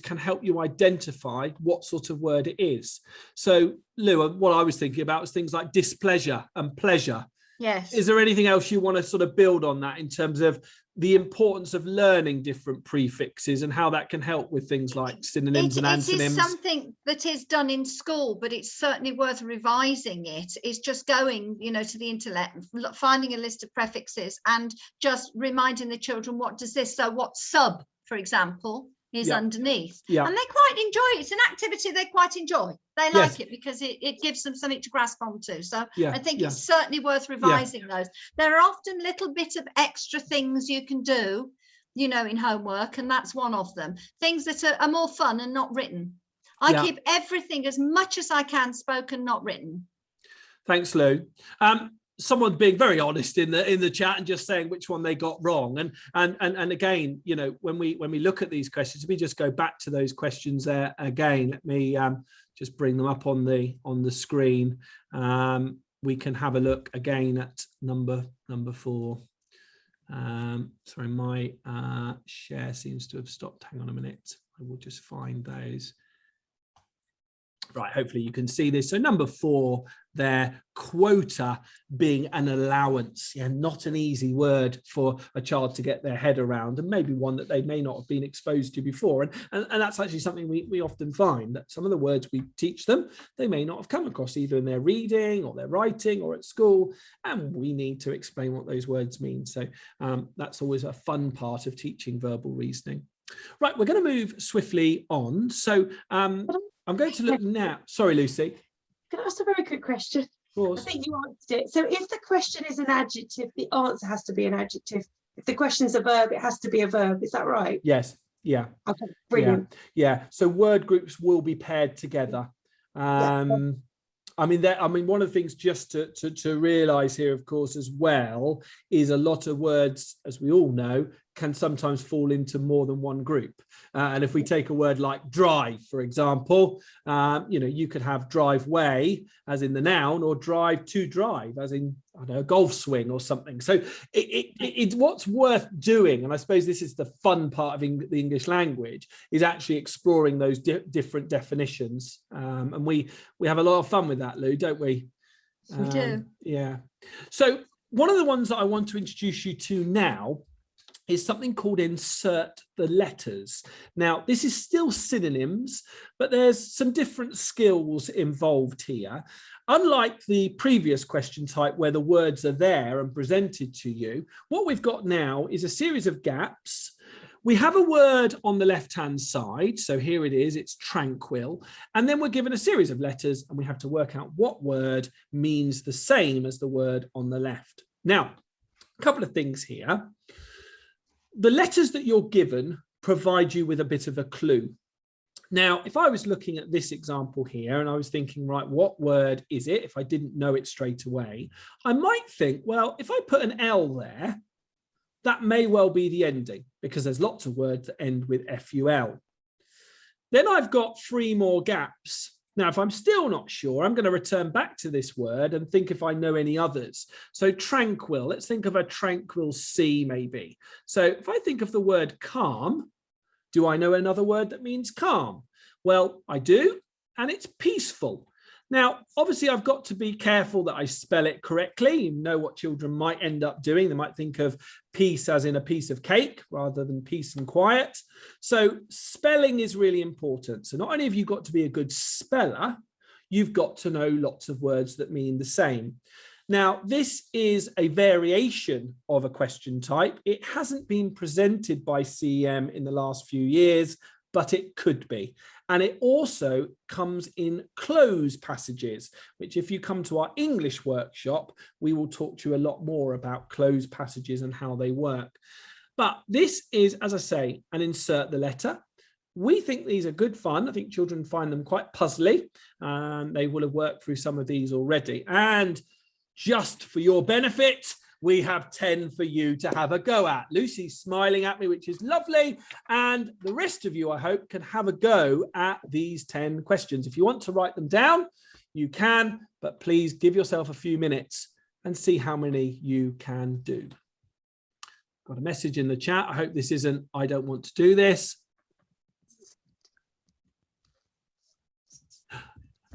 can help you identify what sort of word it is. So Lou, what I was thinking about was things like displeasure and pleasure. Yes. Is there anything else you want to sort of build on that in terms of the importance of learning different prefixes and how that can help with things like synonyms and antonyms? It is something that is done in school, but it's certainly worth revising. It's just going, to the internet, finding a list of prefixes and just reminding the children, what does this? So what sub, for example, is underneath. Yeah. And they quite enjoy it. It's an activity they quite enjoy. They like it because it gives them something to grasp onto. So I think it's certainly worth revising those. There are often little bit of extra things you can do, in homework, and that's one of them. Things that are more fun and not written. I keep everything as much as I can spoken, not written. Thanks, Lou. Someone being very honest in the chat and just saying which one they got wrong, and again, when we look at these questions, we just go back to those questions there again. Let me just bring them up on the screen. we can have a look again at number 4. Sorry, my share seems to have stopped. Hang on a minute. I will just find those. Right, hopefully you can see this. So number 4 there, quota being an allowance. Yeah, not an easy word for a child to get their head around, and maybe one that they may not have been exposed to before. And that's actually something we often find, that some of the words we teach them, they may not have come across either in their reading or their writing or at school, and we need to explain what those words mean. So that's always a fun part of teaching verbal reasoning. Right, we're going to move swiftly on. So I'm going to look now. Sorry, Lucy. Can I ask a very quick question? Of course. I think you answered it. So if the question is an adjective, the answer has to be an adjective. If the question is a verb, it has to be a verb. Is that right? Yes. Yeah. Okay, brilliant. Yeah. So word groups will be paired together. I mean, one of the things just to realize here, of course, as well, is a lot of words, as we all know, can sometimes fall into more than one group. And if we take a word like drive, for example, you could have driveway as in the noun, or drive to drive as in, I don't know, a golf swing or something. So it's what's worth doing. And I suppose this is the fun part of the English language, is actually exploring those different definitions. And we have a lot of fun with that, Lou, don't we? We do. Yeah. So one of the ones that I want to introduce you to now is something called insert the letters. Now, this is still synonyms, but there's some different skills involved here. Unlike the previous question type where the words are there and presented to you, what we've got now is a series of gaps. We have a word on the left-hand side. So here it is, it's tranquil. And then we're given a series of letters and we have to work out what word means the same as the word on the left. Now, a couple of things here. The letters that you're given provide you with a bit of a clue. Now, if I was looking at this example here and I was thinking, right, what word is it? If I didn't know it straight away, I might think, well, if I put an L there, that may well be the ending, because there's lots of words that end with FUL. Then I've got 3 more gaps. Now, if I'm still not sure, I'm going to return back to this word and think if I know any others. So tranquil, let's think of a tranquil sea maybe. So if I think of the word calm, do I know another word that means calm? Well, I do, and it's peaceful. Now, obviously, I've got to be careful that I spell it correctly. You know what children might end up doing. They might think of peace as in a piece of cake rather than peace and quiet. So spelling is really important. So not only have you got to be a good speller, you've got to know lots of words that mean the same. Now, this is a variation of a question type. It hasn't been presented by CEM in the last few years, but it could be. And it also comes in close passages, which if you come to our English workshop, we will talk to you a lot more about close passages and how they work. But this is, as I say, an insert the letter. We think these are good fun. I think children find them quite puzzly, and they will have worked through some of these already. And just for your benefit, we have 10 for you to have a go at. Lucy's smiling at me, which is lovely. And the rest of you, I hope, can have a go at these 10 questions. If you want to write them down, you can, but please give yourself a few minutes and see how many you can do. Got a message in the chat. I hope this isn't, I don't want to do this.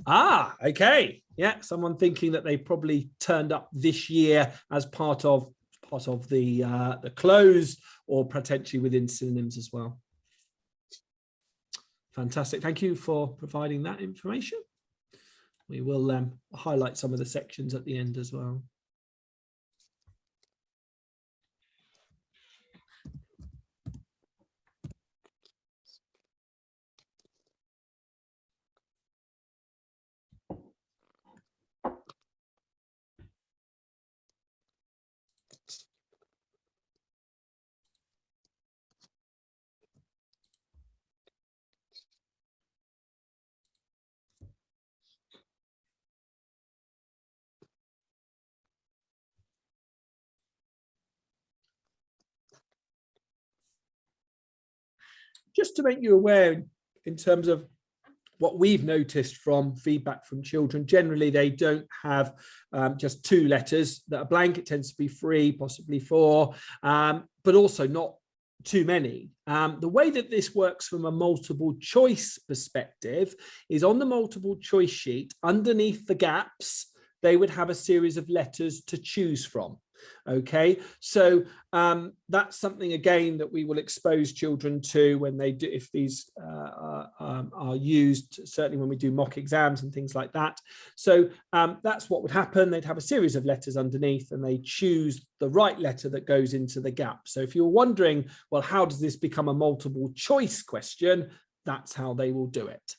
Ah, okay. Yeah, someone thinking that they probably turned up this year as part of the closed, or potentially within synonyms as well. Fantastic. Thank you for providing that information. We will highlight some of the sections at the end as well. Just to make you aware in terms of what we've noticed from feedback from children, generally they don't have just 2 letters that are blank. It tends to be 3, possibly 4, but also not too many. The way that this works from a multiple choice perspective is on the multiple choice sheet, underneath the gaps, they would have a series of letters to choose from. Okay, so that's something again that we will expose children to when they do, if these are used, certainly when we do mock exams and things like that. So that's what would happen. They'd have a series of letters underneath and they choose the right letter that goes into the gap. So if you're wondering, well, how does this become a multiple choice question? That's how they will do it.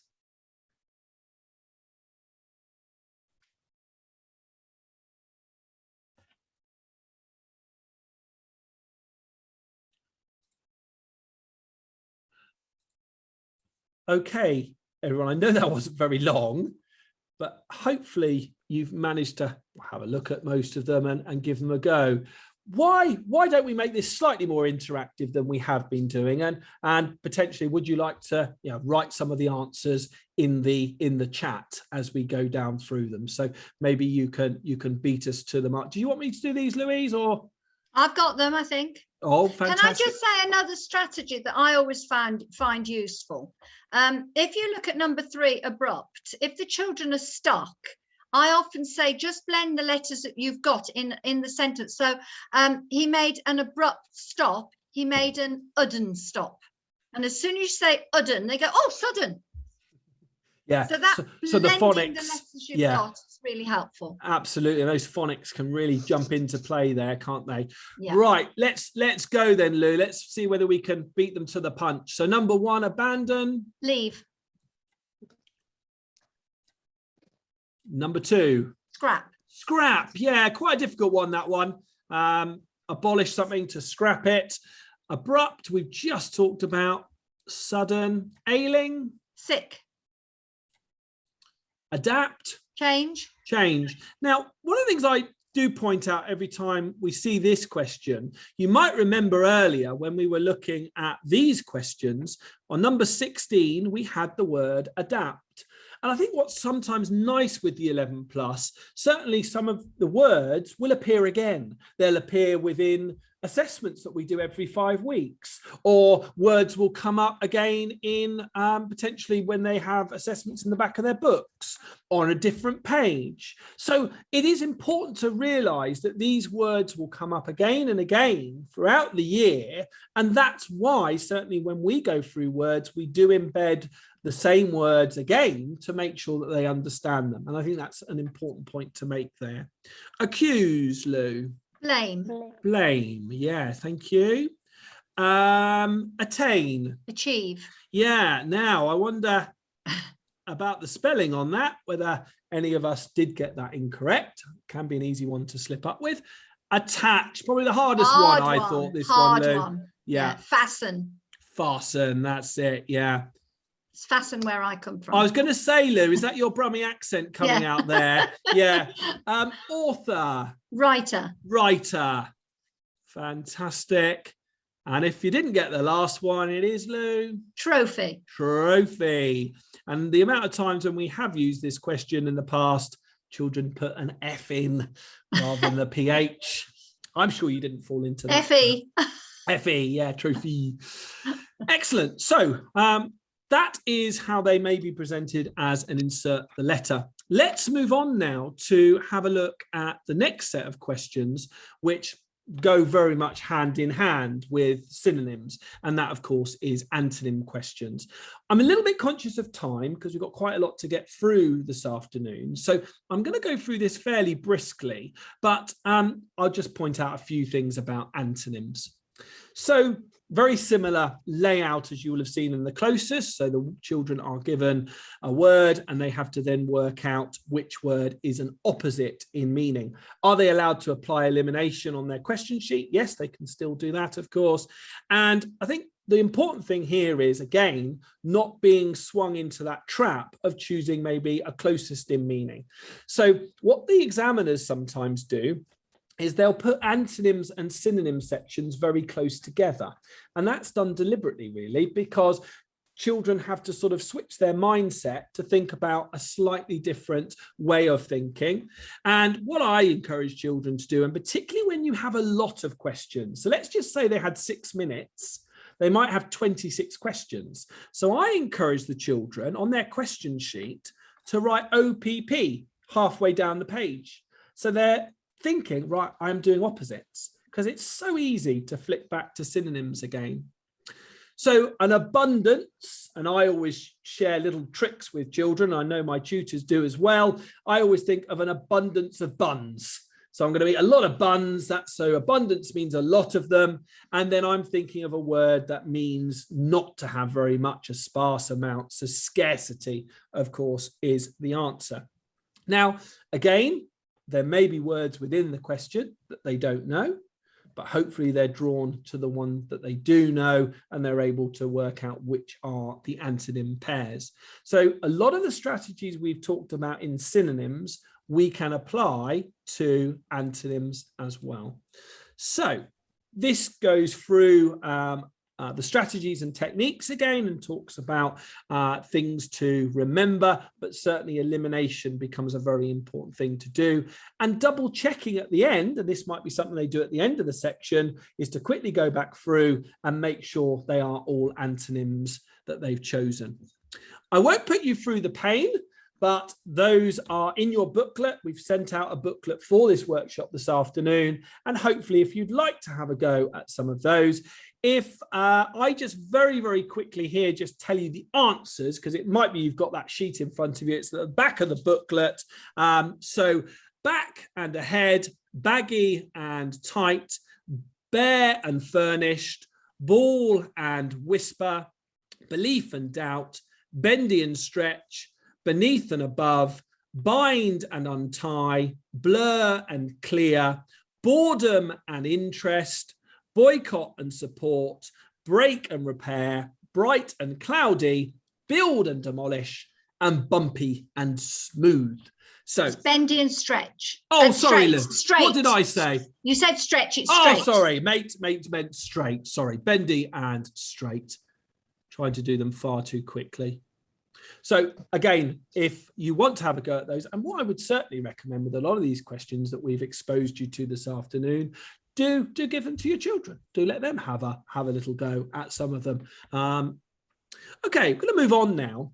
Okay, everyone, I know that wasn't very long, but hopefully you've managed to have a look at most of them and give them a go. Why don't we make this slightly more interactive than we have been doing? And potentially, would you like to write some of the answers in the chat as we go down through them? So maybe you can beat us to them up. Do you want me to do these, Louise, or? I've got them, I think. Oh, fantastic. Can I just say another strategy that I always find useful? If you look at number 3, abrupt, if the children are stuck, I often say just blend the letters that you've got in the sentence. So he made an abrupt stop. He made an udden stop. And as soon as you say udden, they go, oh, sudden. Yeah. So the phonics, the letters you've got is really helpful. Absolutely. Those phonics can really jump into play there, can't they? Yeah. Right. Let's go then, Lou. Let's see whether we can beat them to the punch. So number 1, abandon. Leave. Number 2. Scrap. Scrap. Yeah, quite a difficult one, that one. Abolish something, to scrap it. Abrupt, we've just talked about. Sudden. Ailing. Sick. Adapt. Change. Now, one of the things I do point out every time we see this question, you might remember earlier when we were looking at these questions, on number 16, we had the word adapt. And I think what's sometimes nice with the 11 plus, certainly some of the words will appear again. They'll appear within assessments that we do every 5 weeks, or words will come up again in potentially when they have assessments in the back of their books or on a different page. So it is important to realize that these words will come up again and again throughout the year. And that's why certainly when we go through words, we do embed the same words again to make sure that they understand them. And I think that's an important point to make there. Accuse, Lou. Blame. Yeah, thank you. Attain. Achieve. Yeah. Now I wonder about the spelling on that, whether any of us did get that incorrect. Can be an easy one to slip up with. Attach, probably the hardest one. I thought this one, Lou. Yeah. Fasten. That's it. Yeah. It's fasten where I come from. I was going to say, Lou, is that your Brummie accent coming out there? Yeah. Author. Writer. Fantastic. And if you didn't get the last one, it is, Lou? Trophy. And the amount of times when we have used this question in the past, children put an F in rather than the PH. I'm sure you didn't fall into that. FE, yeah, trophy. Excellent. So that is how they may be presented as an insert the letter. Let's move on now to have a look at the next set of questions, which go very much hand in hand with synonyms. And that, of course, is antonym questions. I'm a little bit conscious of time because we've got quite a lot to get through this afternoon. So I'm going to go through this fairly briskly, but I'll just point out a few things about antonyms. So very similar layout as you will have seen in the closest. So the children are given a word and they have to then work out which word is an opposite in meaning. Are they allowed to apply elimination on their question sheet? Yes, they can still do that, of course. And I think the important thing here is, again, not being swung into that trap of choosing maybe a closest in meaning. So what the examiners sometimes do is they'll put antonyms and synonym sections very close together. And that's done deliberately, really, because children have to sort of switch their mindset to think about a slightly different way of thinking. And what I encourage children to do, and particularly when you have a lot of questions, so let's just say they had 6 minutes, they might have 26 questions. So I encourage the children on their question sheet to write OPP halfway down the page. So they're thinking, right, I'm doing opposites, because it's so easy to flick back to synonyms again. So an abundance, and I always share little tricks with children. I know my tutors do as well. I always think of an abundance of buns. So I'm going to eat a lot of buns. So abundance means a lot of them. And then I'm thinking of a word that means not to have very much, a sparse amount. So scarcity, of course, is the answer. Now, again, there may be words within the question that they don't know, but hopefully they're drawn to the one that they do know, and they're able to work out which are the antonym pairs. So a lot of the strategies we've talked about in synonyms, we can apply to antonyms as well. So this goes through the strategies and techniques again, and talks about things to remember, but certainly elimination becomes a very important thing to do. And double checking at the end, and this might be something they do at the end of the section, is to quickly go back through and make sure they are all antonyms that they've chosen. I won't put you through the pain, but those are in your booklet. We've sent out a booklet for this workshop this afternoon, and hopefully if you'd like to have a go at some of those, if I just very, very quickly here just tell you the answers, because it might be you've got that sheet in front of you. It's at the back of the booklet. So back and ahead, baggy and tight, bare and furnished, ball and whisper, belief and doubt, bendy and stretch, beneath and above, bind and untie, blur and clear, boredom and interest, boycott and support, break and repair, bright and cloudy, build and demolish, and bumpy and smooth. So it's bendy and stretch. Oh, sorry, straight, Liz. straight. What did I say? You said stretch, it's straight. Oh, sorry, mate meant straight. Sorry, bendy and straight. Trying to do them far too quickly. So again, if you want to have a go at those, and what I would certainly recommend with a lot of these questions that we've exposed you to this afternoon, do give them to your children. Do let them have a little go at some of them. Okay, we're going to move on now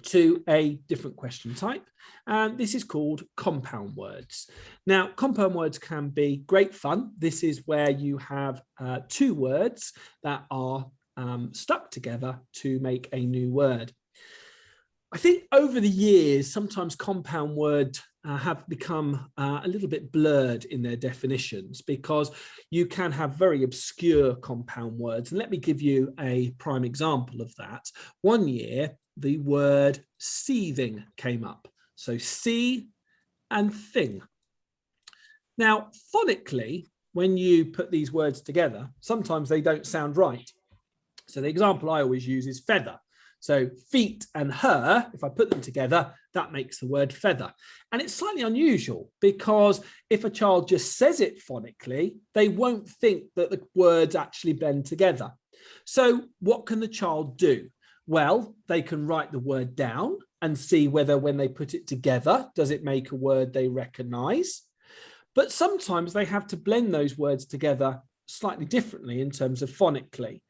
to a different question type, and this is called compound words. Now, compound words can be great fun. This is where you have two words that are stuck together to make a new word. I think over the years, sometimes compound words have become a little bit blurred in their definitions, because you can have very obscure compound words. And let me give you a prime example of that. One year, the word seething came up. So see and thing. Now, phonically, when you put these words together, sometimes they don't sound right. So the example I always use is feather. So feet and her, if I put them together, that makes the word feather. And it's slightly unusual, because if a child just says it phonically, they won't think that the words actually blend together. So what can the child do? Well, they can write the word down and see whether when they put it together, does it make a word they recognize? But sometimes they have to blend those words together slightly differently in terms of phonically.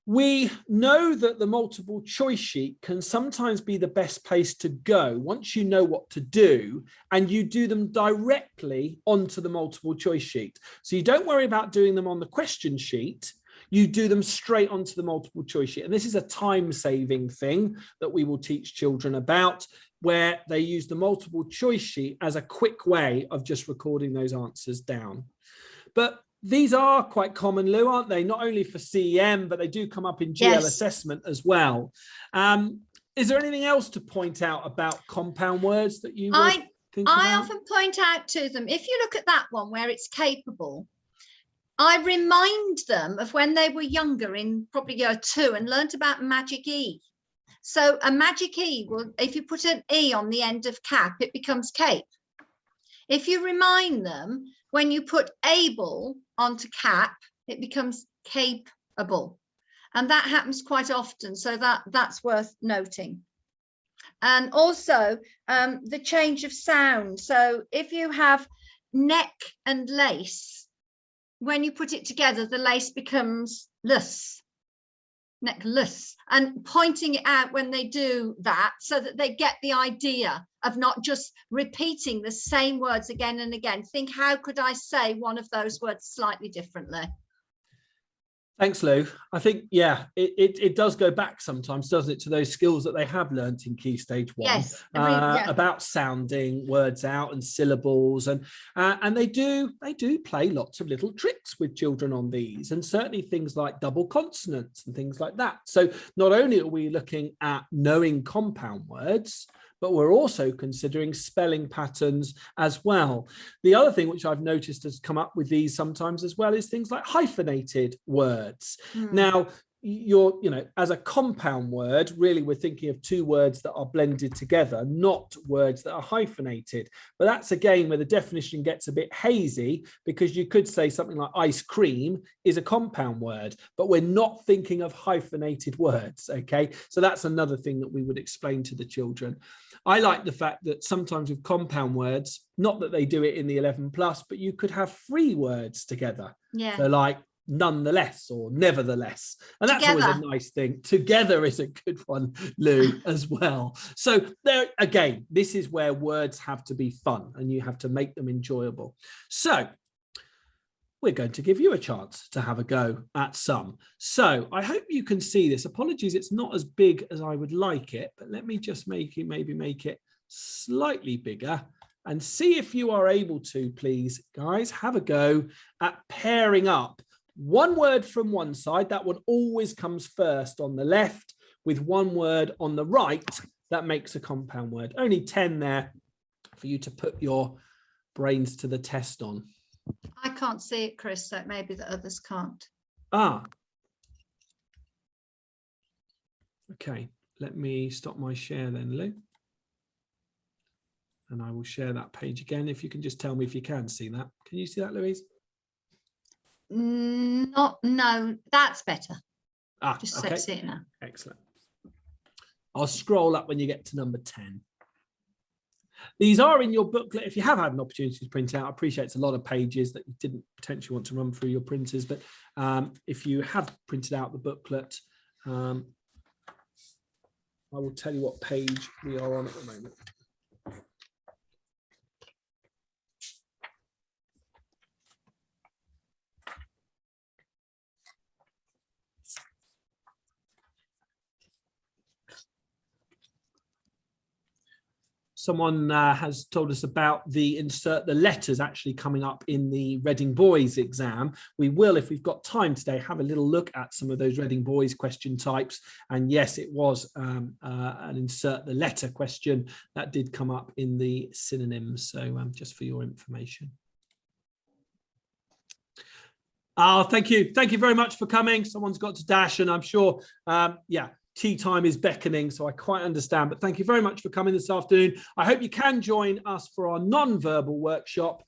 We know that the multiple choice sheet can sometimes be the best place to go once you know what to do, and you do them directly onto the multiple choice sheet. So you don't worry about doing them on the question sheet, you do them straight onto the multiple choice sheet. And this is a time-saving thing that we will teach children about, where they use the multiple choice sheet as a quick way of just recording those answers down. But these are quite common, Lou, aren't they? Not only for CEM, but they do come up in GL assessment as well. Is there anything else to point out about compound words that you would think about? I often point out to them, if you look at that one where it's capable, I remind them of when they were younger in probably year 2 and learnt about magic E. So a magic E, will, if you put an E on the end of cap, it becomes cape. If you remind them, when you put able onto cap, it becomes capable. And that happens quite often, so that's worth noting. And also the change of sound. So if you have neck and lace, when you put it together, the lace becomes less, necklace, and pointing it out when they do that so that they get the idea of not just repeating the same words again and again. Think, how could I say one of those words slightly differently? Thanks, Lou. I think, yeah, it does go back sometimes, doesn't it, to those skills that they have learnt in Key Stage 1. Yes, yeah. About sounding words out and syllables, and they do play lots of little tricks with children on these, and certainly things like double consonants and things like that. So not only are we looking at knowing compound words, but we're also considering spelling patterns as well. The other thing which I've noticed has come up with these sometimes as well is things like hyphenated words. Now, as a compound word, really we're thinking of two words that are blended together, not words that are hyphenated. But that's again where the definition gets a bit hazy, because you could say something like ice cream is a compound word, but we're not thinking of hyphenated words. Okay, so that's another thing that we would explain to the children. I like the fact that sometimes with compound words, not that they do it in the 11+, but you could have 3 words together. Yeah. So like nonetheless or nevertheless, and that's Together. always a nice thing. Together is a good one, Lou, as well. So there again, this is where words have to be fun and you have to make them enjoyable. So we're going to give you a chance to have a go at some. So I hope you can see this. Apologies, it's not as big as I would like it, but let me just maybe make it slightly bigger and see if you are able to, please, guys, have a go at pairing up one word from one side. That one always comes first on the left, with one word on the right that makes a compound word. Only 10 there for you to put your brains to the test on. I can't see it, Chris, so maybe the others can't. Okay, let me stop my share then, Lou. And I will share that page again. If you can just tell me if you can see that. Can you see that, Louise? No, that's better. Just okay. see it now. Excellent. I'll scroll up when you get to number 10. These are in your booklet. If you have had an opportunity to print out, I appreciate it's a lot of pages that you didn't potentially want to run through your printers, but if you have printed out the booklet, I will tell you what page we are on at the moment. Someone has told us about the insert the letters actually coming up in the Reading Boys exam. We will, if we've got time today, have a little look at some of those Reading Boys question types. And yes, it was an insert the letter question that did come up in the synonyms. So just for your information. Thank you. Thank you very much for coming. Someone's got to dash, and I'm sure, yeah, tea time is beckoning, so I quite understand, but thank you very much for coming this afternoon. I hope you can join us for our non-verbal workshop,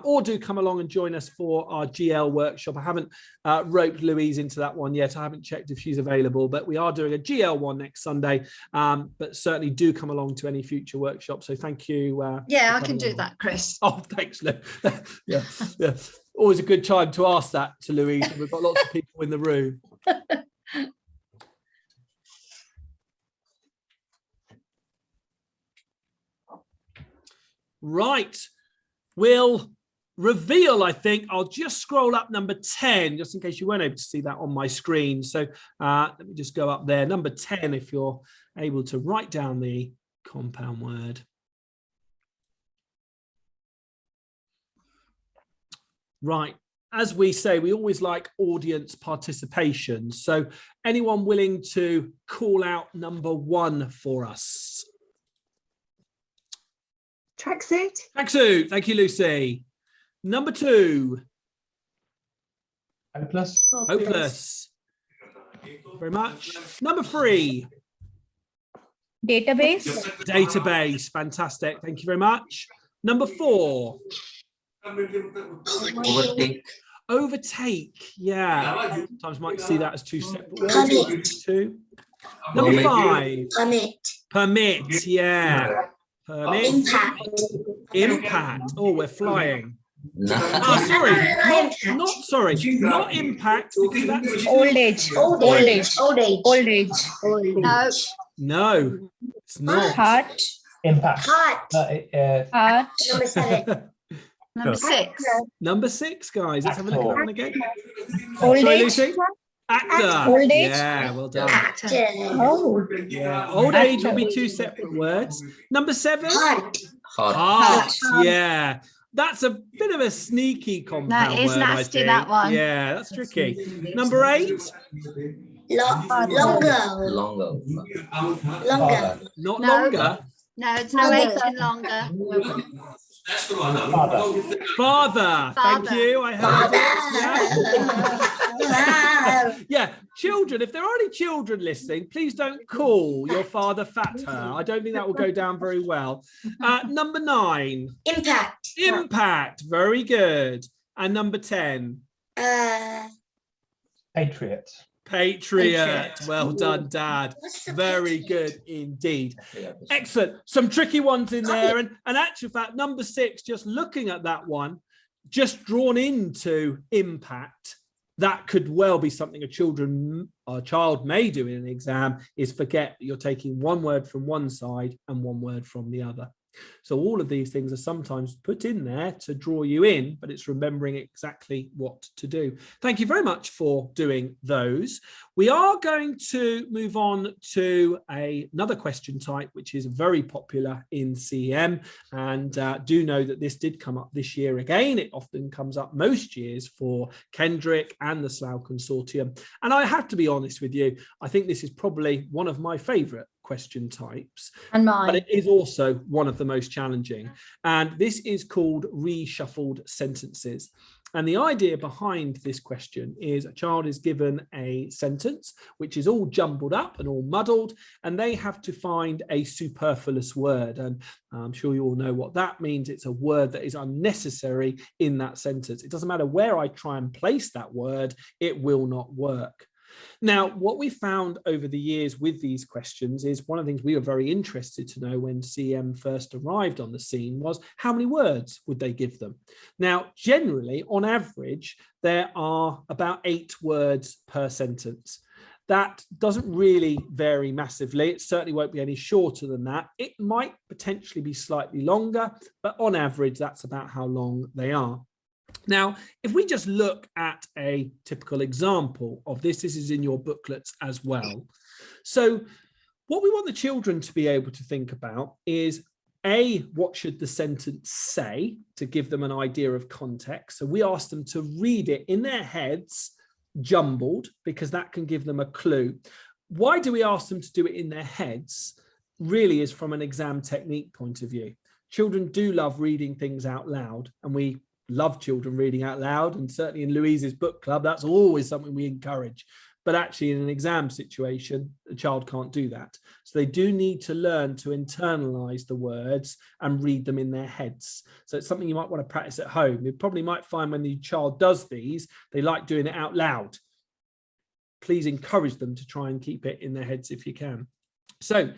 or do come along and join us for our GL workshop. I haven't roped Louise into that one yet. I haven't checked if she's available, but we are doing a GL one next Sunday, but certainly do come along to any future workshops. So thank you. Yeah, I can do that, Chris. Oh, thanks, Lou. yeah. Always a good time to ask that to Louise. We've got lots of people in the room. Right, we'll reveal, I think, I'll just scroll up number 10, just in case you weren't able to see that on my screen. So let me just go up there. Number 10, if you're able to write down the compound word. Right, as we say, we always like audience participation. So anyone willing to call out number 1 for us? Tracksuit. Tracksuit. Thank you, Lucy. Number 2. Hopeless. Hopeless. Thank you very much. Number 3. Database. Database. Fantastic. Thank you very much. Number 4. Overthink. Overtake, yeah. Sometimes might see that as two separate words. Two. Number 5. Permit, yeah. Permit. Impact. Oh, we're flying. Sorry, not impact, because that's old age. No, it's not. Heart. Impact. Heart. Number 6. Number 6, guys. Let's have a look at that one again. Old Sorry, age. Lucy. Actor. Old age. Yeah, well done. Oh. Yeah, old age will be two separate words. Number 7. Heart. Yeah. That's a bit of a sneaky compound That is word, nasty, I think. that one. Yeah, that's tricky. Number 8. Longer. Not No. longer. No, it's no H in longer. Father. Thank you. I heard it. Yeah, children, if there are any children listening, please don't call your father fatter. I don't think that will go down very well. Number 9. Impact. Very good. And number 10. Patriot. Well done, Dad. Very good indeed. Excellent. Some tricky ones in there. And actual fact, number 6, just looking at that one, just drawn into impact, that could well be something a child may do in an exam, is forget that you're taking one word from one side and one word from the other. So all of these things are sometimes put in there to draw you in, but it's remembering exactly what to do. Thank you very much for doing those. We are going to move on to another question type, which is very popular in CEM. And do know that this did come up this year again. It often comes up most years for Kendrick and the Slough Consortium. And I have to be honest with you, I think this is probably one of my favourite question types, and mine, but it is also one of the most challenging, and this is called reshuffled sentences. And the idea behind this question is a child is given a sentence which is all jumbled up and all muddled, and they have to find a superfluous word. And I'm sure you all know what that means. It's a word that is unnecessary in that sentence. It doesn't matter where I try and place that word, it will not work. Now, what we found over the years with these questions is one of the things we were very interested to know when CEM first arrived on the scene was how many words would they give them? Now, generally, on average, there are about 8 words per sentence. That doesn't really vary massively. It certainly won't be any shorter than that. It might potentially be slightly longer, but on average, that's about how long they are. Now, if we just look at a typical example of this, this is in your booklets as well. So what we want the children to be able to think about is, A, what should the sentence say to give them an idea of context? So we ask them to read it in their heads, jumbled, because that can give them a clue. Why do we ask them to do it in their heads? Really is from an exam technique point of view. Children do love reading things out loud, and we love children reading out loud, and certainly in Louise's book club, that's always something we encourage. But actually in an exam situation, a child can't do that. So they do need to learn to internalize the words and read them in their heads. So it's something you might want to practice at home. You probably might find when the child does these, they like doing it out loud. Please encourage them to try and keep it in their heads if you can. So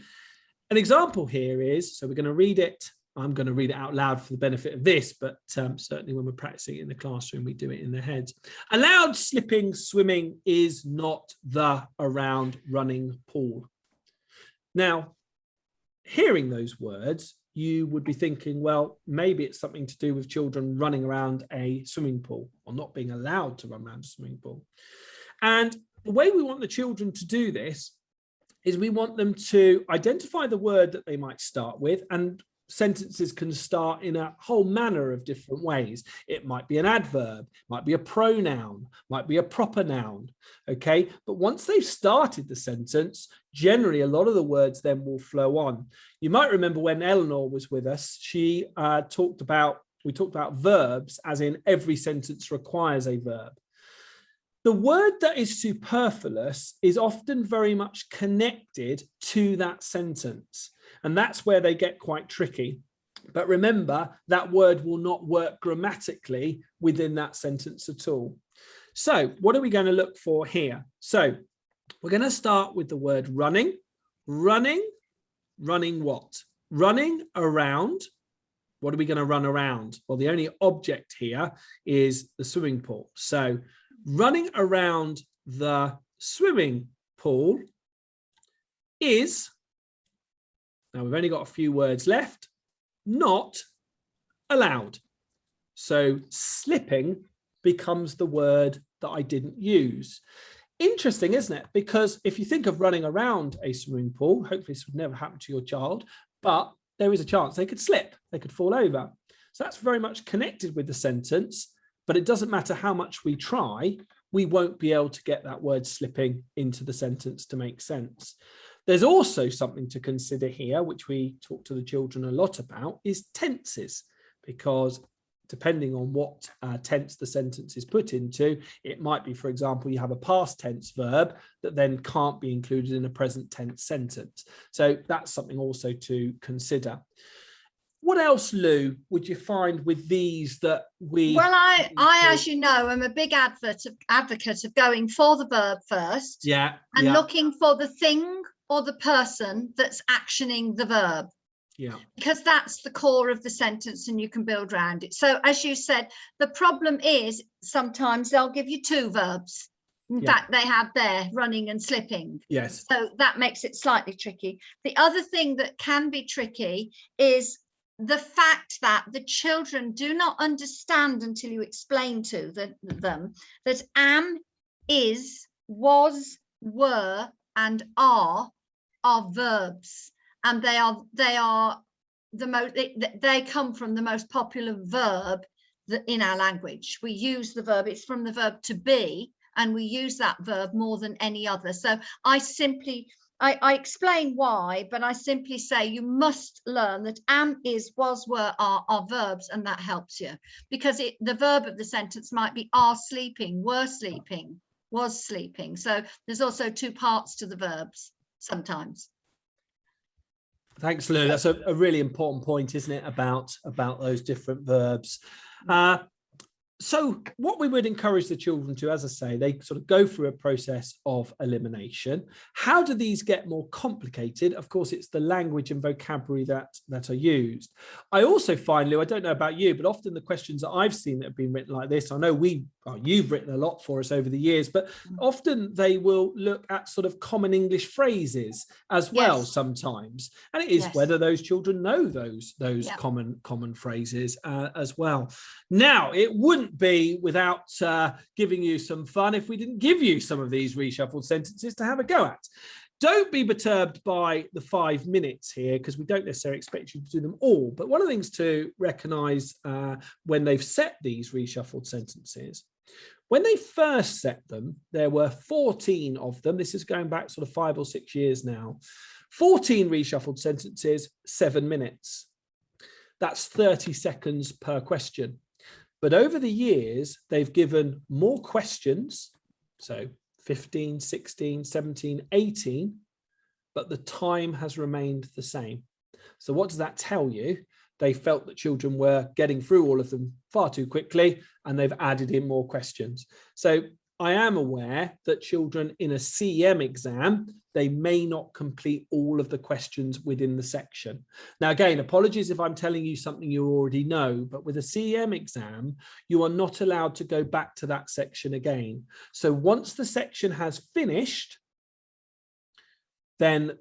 an example here is, so we're going to read it. I'm going to read it out loud for the benefit of this, but certainly when we're practicing it in the classroom, we do it in their heads. Allowed slipping swimming is not the around running pool. Now, hearing those words, you would be thinking, well, maybe it's something to do with children running around a swimming pool or not being allowed to run around a swimming pool. And the way we want the children to do this is we want them to identify the word that they might start with, and sentences can start in a whole manner of different ways. It might be an adverb, might be a pronoun, might be a proper noun, okay? But once they've started the sentence, generally a lot of the words then will flow on. You might remember when Eleanor was with us, we talked about verbs, as in every sentence requires a verb. The word that is superfluous is often very much connected to that sentence. And that's where they get quite tricky. But remember, that word will not work grammatically within that sentence at all. So what are we going to look for here? So we're going to start with the word running. Running what? Running around. What are we going to run around? Well, the only object here is the swimming pool. So running around the swimming pool is, now we've only got a few words left, not allowed. So slipping becomes the word that I didn't use. Interesting, isn't it? Because if you think of running around a swimming pool, hopefully this would never happen to your child, but there is a chance they could slip, they could fall over. So that's very much connected with the sentence, but it doesn't matter how much we try, we won't be able to get that word slipping into the sentence to make sense. There's also something to consider here, which we talk to the children a lot about, is tenses, because depending on what tense the sentence is put into, it might be, for example, you have a past tense verb that then can't be included in a present tense sentence. So that's something also to consider. What else, Lou, would you find with these that we... Well, I as you know, I'm a big advocate of going for the verb first. Yeah. And looking for the thing or the person that's actioning the verb. Yeah. Because that's the core of the sentence and you can build around it. So as you said, the problem is sometimes they'll give you two verbs. In fact, they have there running and slipping. Yes. So that makes it slightly tricky. The other thing that can be tricky is the fact that the children do not understand until you explain to them that am, is, was, were, and are verbs, and they come from the most popular verb in our language. We use the verb, it's from the verb to be, and we use that verb more than any other. So I explain why, but I simply say you must learn that am, is, was, were, are verbs, and that helps you, because the verb of the sentence might be are sleeping, were sleeping, was sleeping. So there's also two parts to the verbs sometimes. Thanks, Lou. That's a really important point, isn't it, about those different verbs. So what we would encourage the children to, as I say, they sort of go through a process of elimination. How do these get more complicated? Of course, it's the language and vocabulary that are used. I also find, Lou, I don't know about you, but often the questions that I've seen that have been written like this, I know you've written a lot for us over the years, but often they will look at sort of common English phrases as well sometimes. And it is whether those children know those common phrases as well. Now, it wouldn't be without giving you some fun if we didn't give you some of these reshuffled sentences to have a go at. Don't be perturbed by the 5 minutes here, because we don't necessarily expect you to do them all. But one of the things to recognize when they've set these reshuffled sentences, when they first set them, there were 14 of them. This is going back sort of 5 or 6 years now. 14 reshuffled sentences, 7 minutes. That's 30 seconds per question. But over the years, they've given more questions, so 15, 16, 17, 18, but the time has remained the same. So what does that tell you? They felt that children were getting through all of them far too quickly, and they've added in more questions. So I am aware that children in a CEM exam, they may not complete all of the questions within the section. Now, again, apologies if I'm telling you something you already know, but with a CEM exam, you are not allowed to go back to that section again. So once the section has finished, then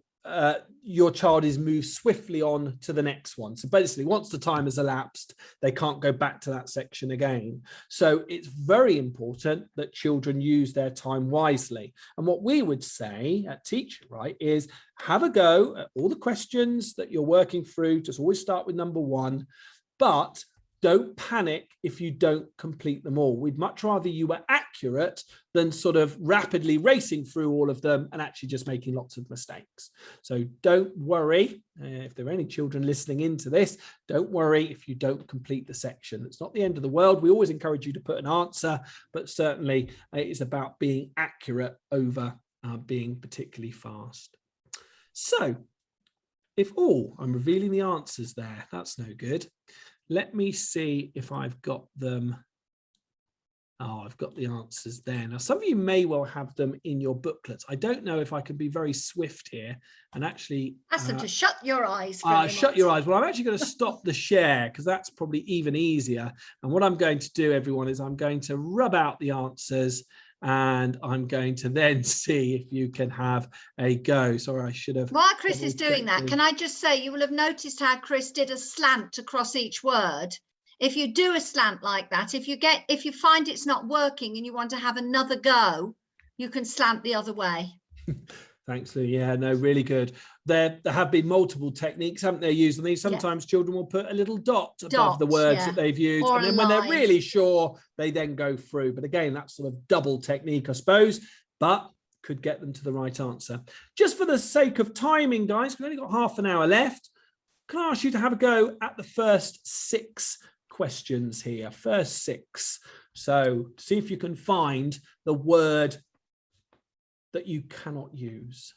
your child is moved swiftly on to the next one. So basically, once the time has elapsed, they can't go back to that section again. So it's very important that children use their time wisely. And what we would say at Teach It Right is have a go at all the questions that you're working through. Just always start with number 1, but don't panic if you don't complete them all. We'd much rather you were accurate than sort of rapidly racing through all of them and actually just making lots of mistakes. So don't worry if there are any children listening into this, don't worry if you don't complete the section. It's not the end of the world. We always encourage you to put an answer, but certainly it is about being accurate over being particularly fast. So I'm revealing the answers there. That's no good. Let me see if I've got them. Oh, I've got the answers there. Now, some of you may well have them in your booklets. I don't know if I can be very swift here and actually... Ask them to shut your eyes. Shut your eyes. Well, I'm actually going to stop the share because that's probably even easier. And what I'm going to do, everyone, is I'm going to rub out the answers and I'm going to then see if you can have a go. Sorry, I should have... While Chris is doing that, can I just say, you will have noticed how Chris did a slant across each word. If you do a slant like that, if you find it's not working and you want to have another go, you can slant the other way. Thanks, Lou. Yeah, no, really good. There have been multiple techniques, haven't they, used on these? Sometimes children will put a little dot above the words that they've used. Or and then when they're really sure, they then go through. But again, that's sort of double technique, I suppose, but could get them to the right answer. Just for the sake of timing, guys, we've only got half an hour left. Can I ask you to have a go at the first 6 questions here? First 6. So see if you can find the word that you cannot use.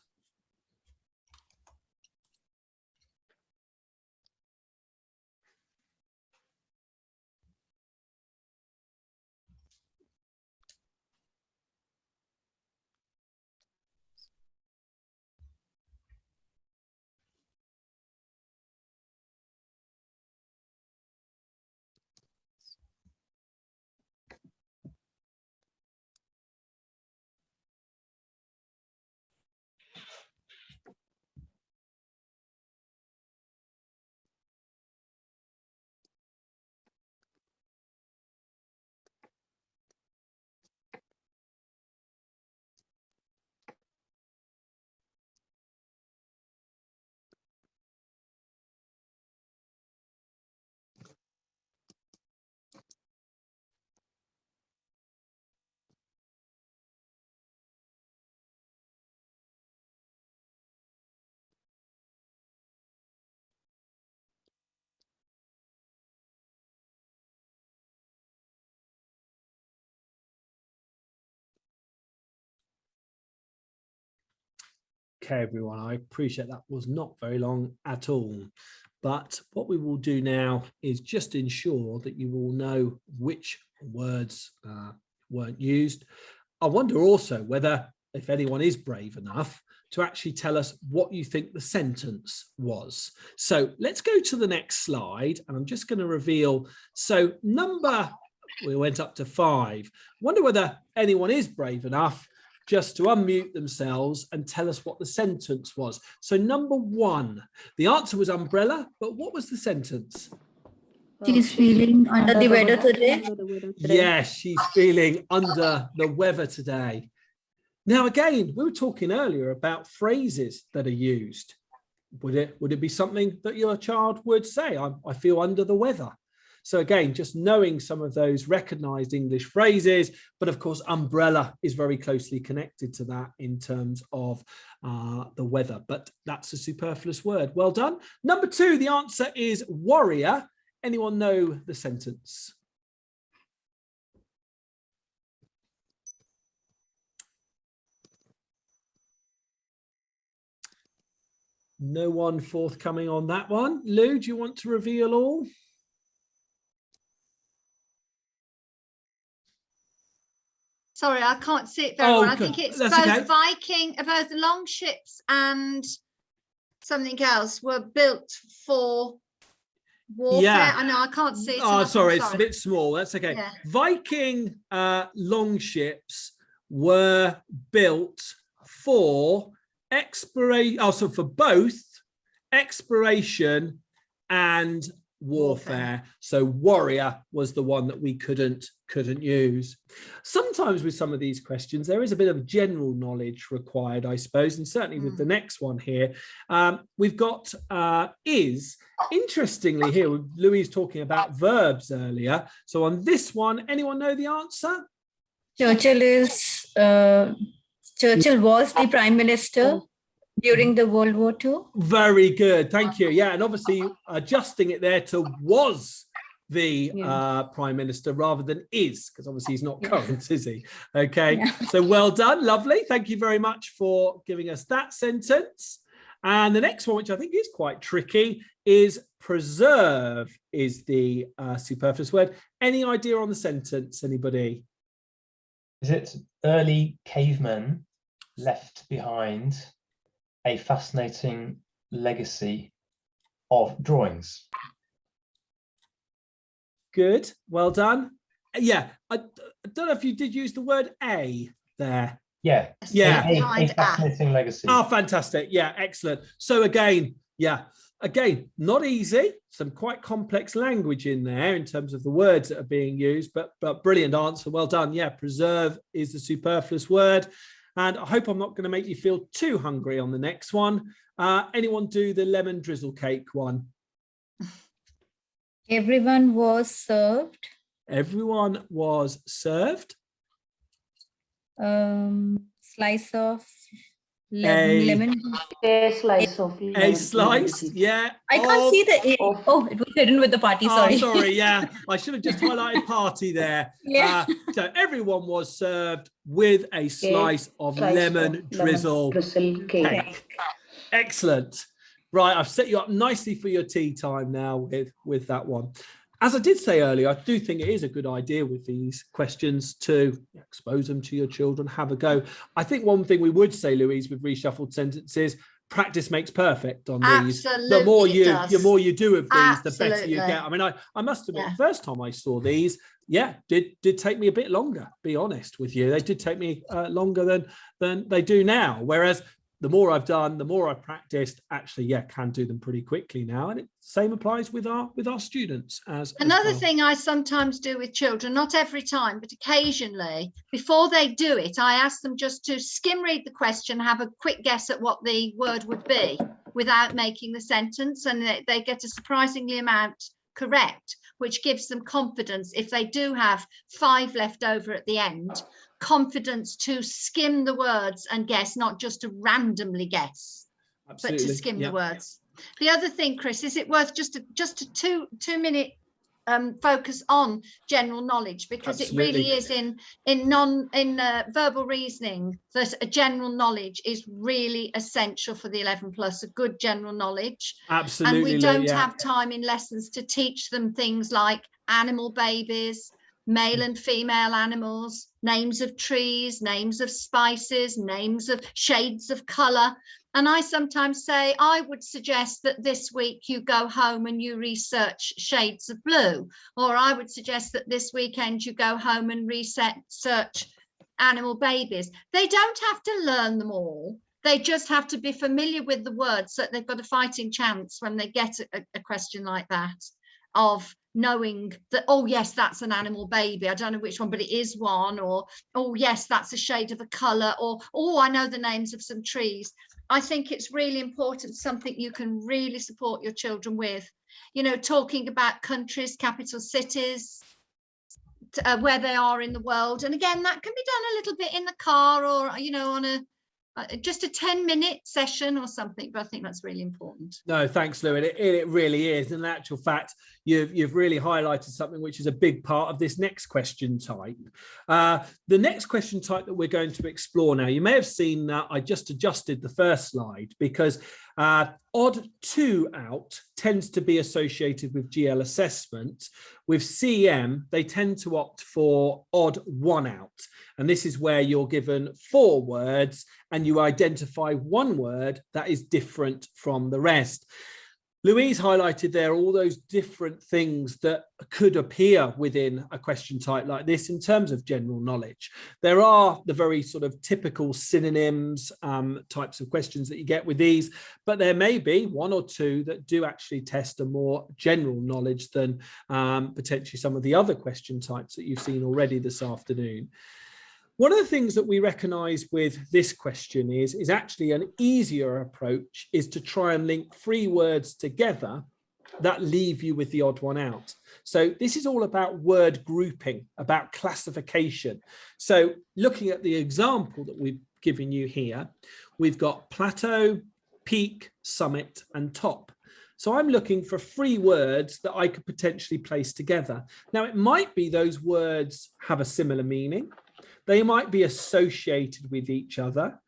Okay, everyone, I appreciate that was not very long at all. But what we will do now is just ensure that you all know which words weren't used. I wonder also whether, if anyone is brave enough, to actually tell us what you think the sentence was. So let's go to the next slide, and I'm just going to reveal. So we went up to 5. Wonder whether anyone is brave enough just to unmute themselves and tell us what the sentence was. So number 1, the answer was umbrella, but what was the sentence? She's feeling under the weather today. Yes, she's feeling under the weather today. Now, again, we were talking earlier about phrases that are used. Would it be something that your child would say? I feel under the weather. So again, just knowing some of those recognized English phrases, but of course, umbrella is very closely connected to that in terms of the weather, but that's a superfluous word. Well done. Number 2, the answer is warrior. Anyone know the sentence? No one forthcoming on that one. Lou, do you want to reveal all? Sorry, I can't see it very well. I think it's both okay. Viking, both long ships and something else were built for warfare. Yeah. I know I can't see it. Oh, sorry, it's a bit small. That's okay. Yeah. Viking longships were built for exploration, also for both exploration and warfare. So warrior was the one that we couldn't use. Sometimes with some of these questions there is a bit of general knowledge required, I suppose, and certainly with the next one here we've got is. Interestingly here, Louise talking about verbs earlier, so on this one, anyone know the answer? Churchill was the Prime Minister during the World War II. Very good, thank you. Yeah, and obviously adjusting it there to was the Prime Minister rather than is, because obviously he's not current, is he? Okay, so well done, lovely. Thank you very much for giving us that sentence. And the next one, which I think is quite tricky, is preserve is the superfluous word. Any idea on the sentence, anybody? Is it early cavemen left behind a fascinating legacy of drawings? Good, well done. Yeah, I don't know if you did use the word a there. Yeah, a fascinating legacy. Oh, fantastic. Yeah, excellent. So again, not easy, some quite complex language in there in terms of the words that are being used, but brilliant answer. Well done. Yeah, preserve is the superfluous word. And I hope I'm not going to make you feel too hungry on the next one. Anyone do the lemon drizzle cake one? Everyone was served. Everyone was served. Slice of lemon. A slice of lemon. A slice, yeah. I can't see the. Oh, it was hidden with the party. Sorry. Oh, sorry, yeah. I should have just highlighted party there. Yeah. So everyone was served with a slice of lemon drizzle cake. Excellent. Right, I've set you up nicely for your tea time now with that one. As I did say earlier, I do think it is a good idea with these questions to expose them to your children, have a go. I think one thing we would say, Louise, with reshuffled sentences, practice makes perfect on these. Absolutely, The more you do of these, the better you Absolutely. get. I mean, I must admit, the first time I saw these, did take me a bit longer, be honest with you. They did take me longer than they do now. Whereas the more I've done, the more I've practiced, actually, can do them pretty quickly now. And same applies with our students as Another well. thing I sometimes do with children, not every time, but occasionally, before they do it, I ask them just to skim read the question, have a quick guess at what the word would be without making the sentence, and they get a surprisingly amount correct, which gives them confidence if they do have 5 left over at the end. Confidence to skim the words and guess, not just to randomly guess. Absolutely. But to skim the words. The other thing, Chris, is it worth just a 2-minute focus on general knowledge, because Absolutely. It really is in verbal reasoning that a general knowledge is really essential for the 11 plus, a good general knowledge. Absolutely. And we don't have time in lessons to teach them things like animal babies, male and female animals, names of trees, names of spices, names of shades of colour. And I sometimes say, I would suggest that this week you go home and you research shades of blue, or I would suggest that this weekend you go home and research animal babies. They don't have to learn them all. They just have to be familiar with the words so that they've got a fighting chance when they get a question like that, of knowing that, oh yes, that's an animal baby, I don't know which one, but it is one, or oh yes, that's a shade of a colour, or oh, I know the names of some trees. I think it's really important, something you can really support your children with, talking about countries, capital cities, where they are in the world. And again, that can be done a little bit in the car, or on a just a 10-minute session or something, but I think that's really important. No, thanks, Lou. It really is. In actual fact, you've really highlighted something which is a big part of this next question type. The next question type that we're going to explore now, you may have seen that I just adjusted the first slide, because odd 2 out tends to be associated with GL assessment. With CEM, they tend to opt for odd 1 out. And this is where you're given 4 words and you identify 1 word that is different from the rest. Louise highlighted there all those different things that could appear within a question type like this in terms of general knowledge. There are the very sort of typical synonyms types of questions that you get with these, but there may be 1 or 2 that do actually test a more general knowledge than potentially some of the other question types that you've seen already this afternoon. One of the things that we recognise with this question is actually an easier approach is to try and link 3 words together that leave you with the odd 1 out. So this is all about word grouping, about classification. So looking at the example that we've given you here, we've got plateau, peak, summit, and top. So I'm looking for 3 words that I could potentially place together. Now, it might be those words have a similar meaning. They might be associated with each other.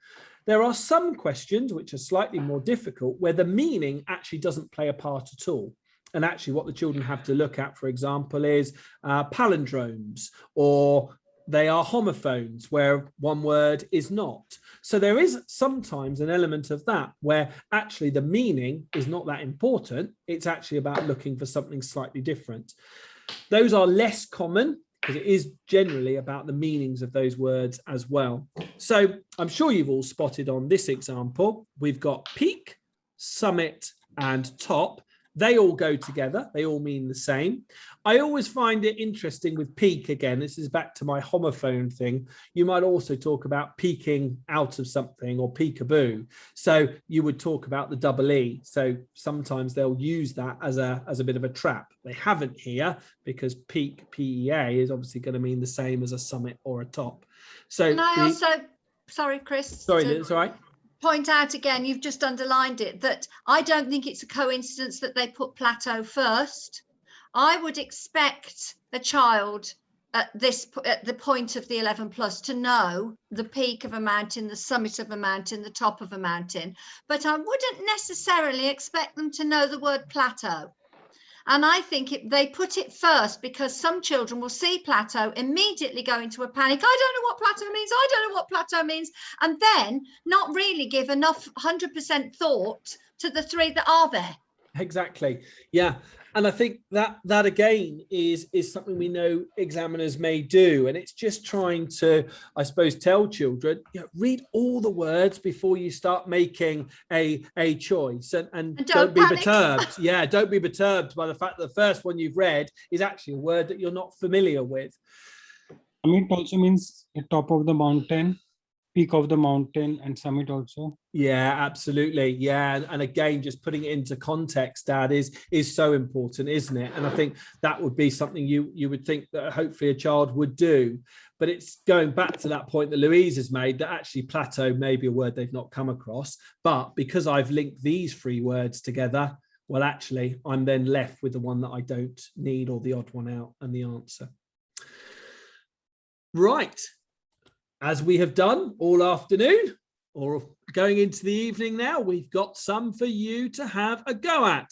There are some questions which are slightly more difficult where the meaning actually doesn't play a part at all. And actually what the children have to look at, for example, is palindromes, or they are homophones where one word is not. So there is sometimes an element of that where actually the meaning is not that important. It's actually about looking for something slightly different. Those are less common because it is generally about the meanings of those words as well. So I'm sure you've all spotted on this example, we've got peak, summit, and top. They all go together. They all mean the same. I always find it interesting with peak again. This is back to my homophone thing. You might also talk about peeking out of something or peekaboo. So you would talk about the double E. So sometimes they'll use that as a bit of a trap. They haven't here because peak, PEA, is obviously going to mean the same as a summit or a top. So can I also, sorry, Chris. Sorry, it's all right. Point out again, you've just underlined it, that I don't think it's a coincidence that they put plateau first. I would expect a child at the point of the 11 plus to know the peak of a mountain, the summit of a mountain, the top of a mountain, but I wouldn't necessarily expect them to know the word plateau. And I think they put it first because some children will see plateau, immediately go into a panic. I don't know what plateau means. I don't know what plateau means. And then not really give enough 100% thought to the three that are there. Exactly. Yeah. And I think that again is something we know examiners may do. And it's just trying to, I suppose, tell children, read all the words before you start making a choice, and don't be perturbed. Yeah, don't be perturbed by the fact that the first one you've read is actually a word that you're not familiar with. Summit also means the top of the mountain, peak of the mountain, and summit also. Yeah, absolutely. Yeah. And again, just putting it into context, Dad, is so important, isn't it? And I think that would be something you would think that hopefully a child would do. But it's going back to that point that Louise has made, that actually plateau may be a word they've not come across. But because I've linked these three words together, well, actually, I'm then left with the one that I don't need, or the odd one out, and the answer. Right. As we have done all afternoon, or going into the evening now, we've got some for you to have a go at.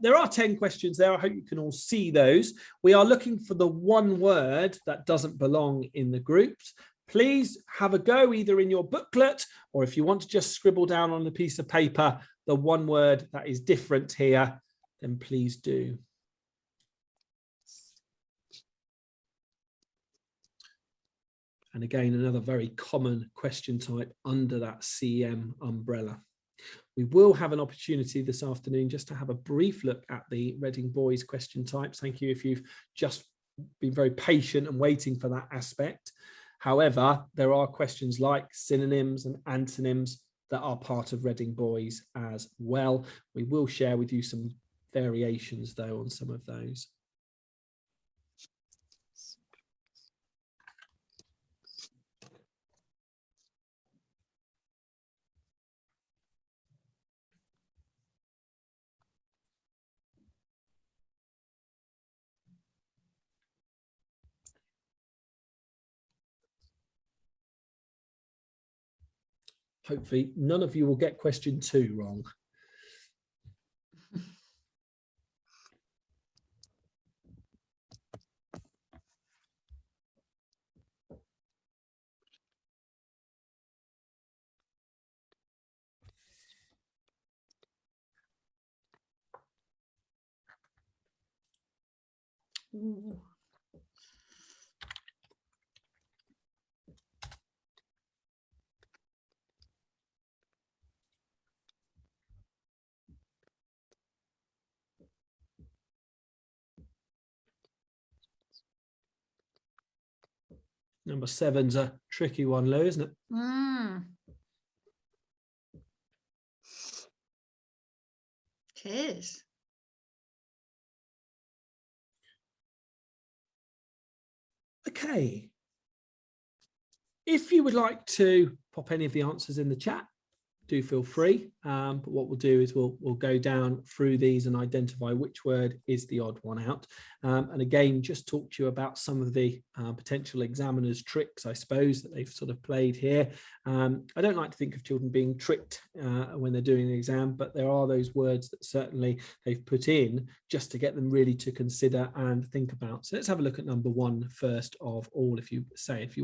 There are 10 questions there. I hope you can all see those. We are looking for the one word that doesn't belong in the groups. Please have a go either in your booklet, or if you want to just scribble down on a piece of paper the one word that is different here, then please do. And again, another very common question type under that CEM umbrella. We will have an opportunity this afternoon just to have a brief look at the Reading Boys question types. Thank you if you've just been very patient and waiting for that aspect. However, there are questions like synonyms and antonyms that are part of Reading Boys as well. We will share with you some variations though on some of those. Hopefully none of you will get question 2 wrong. Ooh. Number 7's a tricky one, Lou, isn't it? It is. Okay. If you would like to pop any of the answers in the chat, do feel free. But what we'll do is we'll go down through these and identify which word is the odd one out. And again, just talk to you about some of the potential examiners' tricks, I suppose, that they've sort of played here. I don't like to think of children being tricked when they're doing an exam, but there are those words that certainly they've put in just to get them really to consider and think about. So let's have a look at number 1 first of all. If you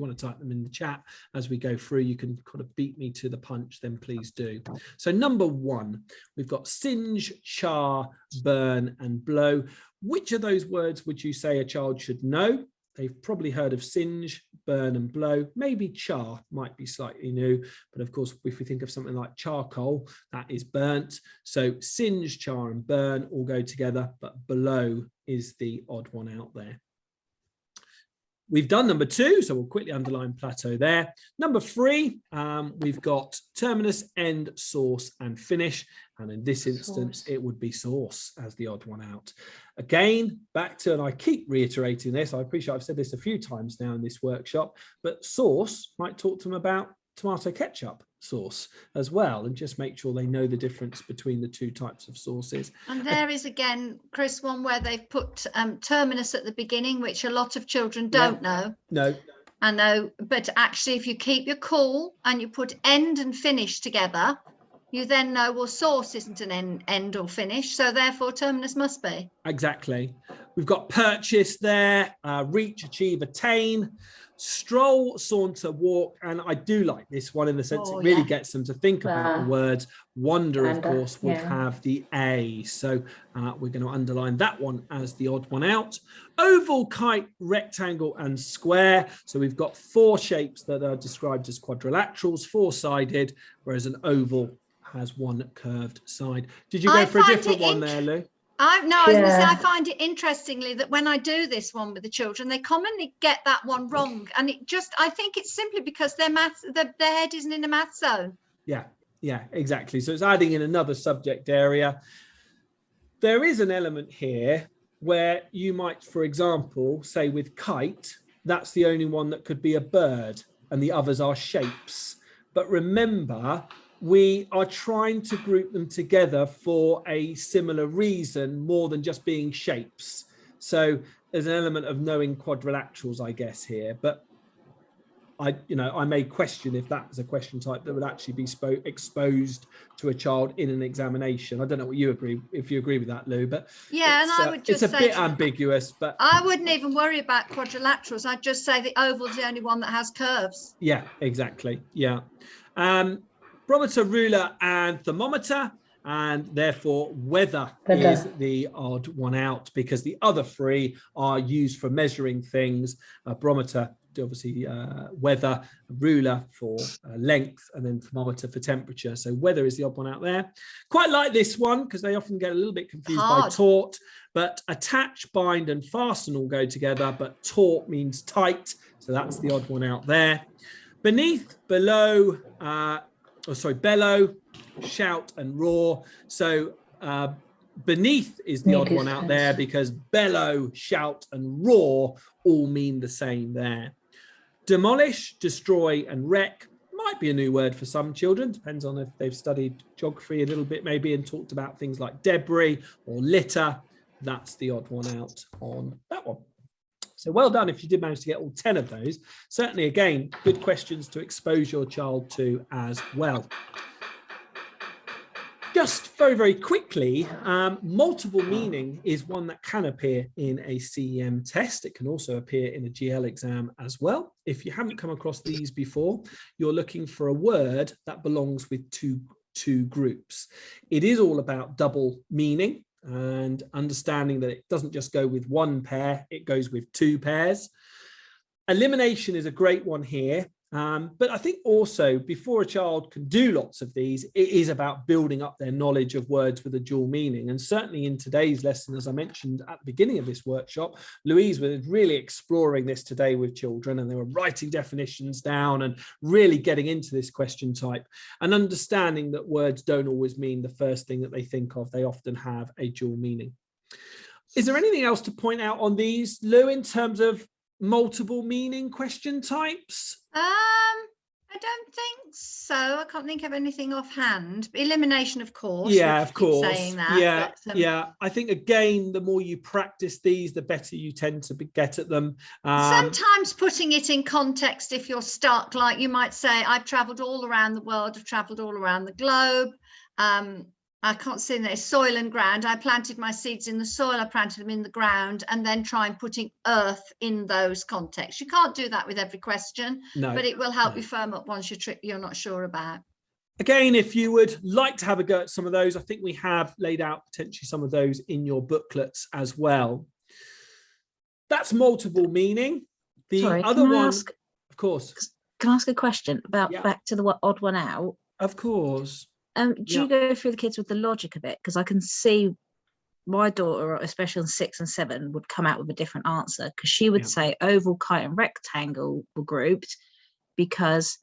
want to type them in the chat as we go through, you can kind of beat me to the punch, then please do. So number 1, we've got singe, char, burn and blow. Which of those words would you say a child should know? They've probably heard of singe, burn and blow. Maybe char might be slightly new, but of course, if we think of something like charcoal, that is burnt. So singe, char and burn all go together, but blow is the odd one out there. We've done number 2, so we'll quickly underline plateau there. Number 3, we've got terminus, end, source, and finish. And in this instance, it would be source as the odd one out. Again, back to, and I keep reiterating this, I appreciate I've said this a few times now in this workshop, but source might talk to them about tomato ketchup sauce as well, and just make sure they know the difference between the 2 types of sauces. And there is again, Chris, one where they've put terminus at the beginning, which a lot of children don't know. No. I know, but actually if you keep your cool and you put end and finish together, you then know, well, source isn't an end or finish, so therefore terminus must be. Exactly. We've got purchase there, reach, achieve, attain, stroll, saunter, walk, and I do like this one in the sense it really gets them to think about the words. Wander, of course, would have the A, so we're going to underline that one as the odd one out. Oval, kite, rectangle, and square. So we've got 4 shapes that are described as quadrilaterals, 4-sided, whereas an oval has 1 curved side. Did you go for a different one there, Lou? I was going to say, I find it interestingly that when I do this one with the children, they commonly get that one wrong, and I think it's simply because their head isn't in the math zone. Yeah, exactly. So it's adding in another subject area. There is an element here where you might, for example, say with kite, that's the only one that could be a bird, and the others are shapes. But remember, we are trying to group them together for a similar reason, more than just being shapes. So there's an element of knowing quadrilaterals, I guess, here. But I may question if that's a question type that would actually be exposed to a child in an examination. I don't know what you agree, if you agree with that, Lou, but yeah, and I would just it's a bit ambiguous, but I wouldn't even worry about quadrilaterals. I'd just say the oval's the only one that has curves. Yeah, exactly. Yeah. Barometer, ruler, and thermometer, and therefore weather is the odd one out because the other 3 are used for measuring things. Barometer, obviously weather, ruler for length, and then thermometer for temperature. So weather is the odd one out there. Quite like this one because they often get a little bit confused by taut, but attach, bind, and fasten all go together, but taut means tight, so that's the odd one out there. Beneath, below, bellow, shout, and roar. So beneath is the odd one out there because bellow, shout, and roar all mean the same there. Demolish, destroy, and wreck might be a new word for some children. Depends on if they've studied geography a little bit maybe and talked about things like debris or litter. That's the odd one out on that one. So well done if you did manage to get all 10 of those. Certainly, again, good questions to expose your child to as well. Just very, very quickly, multiple meaning is one that can appear in a CEM test. It can also appear in a GL exam as well. If you haven't come across these before, you're looking for a word that belongs with two groups. It is all about double meaning and understanding that it doesn't just go with 1 pair, it goes with 2 pairs. Elimination is a great one here. But I think also before a child can do lots of these, it is about building up their knowledge of words with a dual meaning. And certainly in today's lesson, as I mentioned at the beginning of this workshop, Louise was really exploring this today with children, and they were writing definitions down and really getting into this question type and understanding that words don't always mean the first thing that they think of. They often have a dual meaning. Is there anything else to point out on these, Lou, in terms of multiple meaning question types? I don't think so. I can't think of anything offhand. Elimination, of course. Yeah, of course. Saying that, yeah, but, yeah. I think again, the more you practice these, the better you tend to get at them. Sometimes putting it in context, if you're stuck, like you might say, I've travelled all around the world, I've travelled all around the globe. I can't see there, soil and ground. I planted my seeds in the soil, I planted them in the ground, and then try and putting earth in those contexts. You can't do that with every question, but it will help you firm up once you're not sure about. Again, if you would like to have a go at some of those, I think we have laid out potentially some of those in your booklets as well. That's multiple meaning. The other one, of course. Can I ask a question about back to the odd one out? Of course. Do you go through the kids with the logic of it? Because I can see my daughter, especially on 6 and 7, would come out with a different answer, because she would say oval, kite and rectangle were grouped because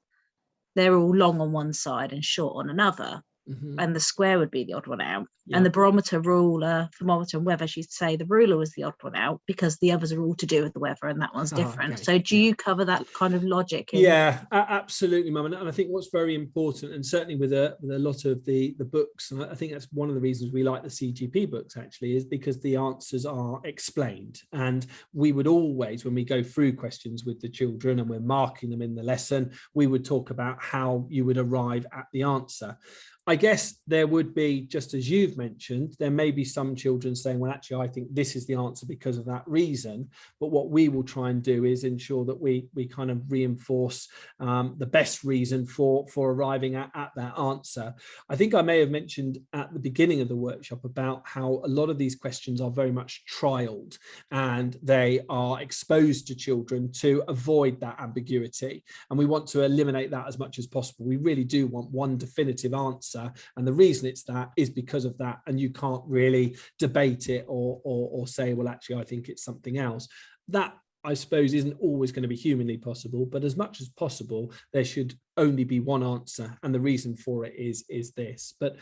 they're all long on one side and short on another. And the square would be the odd one out. And the barometer, ruler, thermometer and weather, she'd say the ruler was the odd one out because the others are all to do with the weather and that one's different. So do you cover that kind of logic? Absolutely, Mum. And I think what's very important, and certainly with a lot of the books, and I think that's one of the reasons we like the CGP books actually, is because the answers are explained. And we would always, when we go through questions with the children and we're marking them in the lesson, we would talk about how you would arrive at the answer. I guess there would be, just as you've mentioned, there may be some children saying, well, actually, I think this is the answer because of that reason. But what we will try and do is ensure that we kind of reinforce the best reason for arriving at that answer. I think I may have mentioned at the beginning of the workshop about how a lot of these questions are very much trialed and they are exposed to children to avoid that ambiguity. And we want to eliminate that as much as possible. We really do want one definitive answer. And the reason it's that is because of that, and you can't really debate it or say, well, actually, I think it's something else. That, I suppose, isn't always going to be humanly possible, but as much as possible, there should only be one answer, and the reason for it is this. But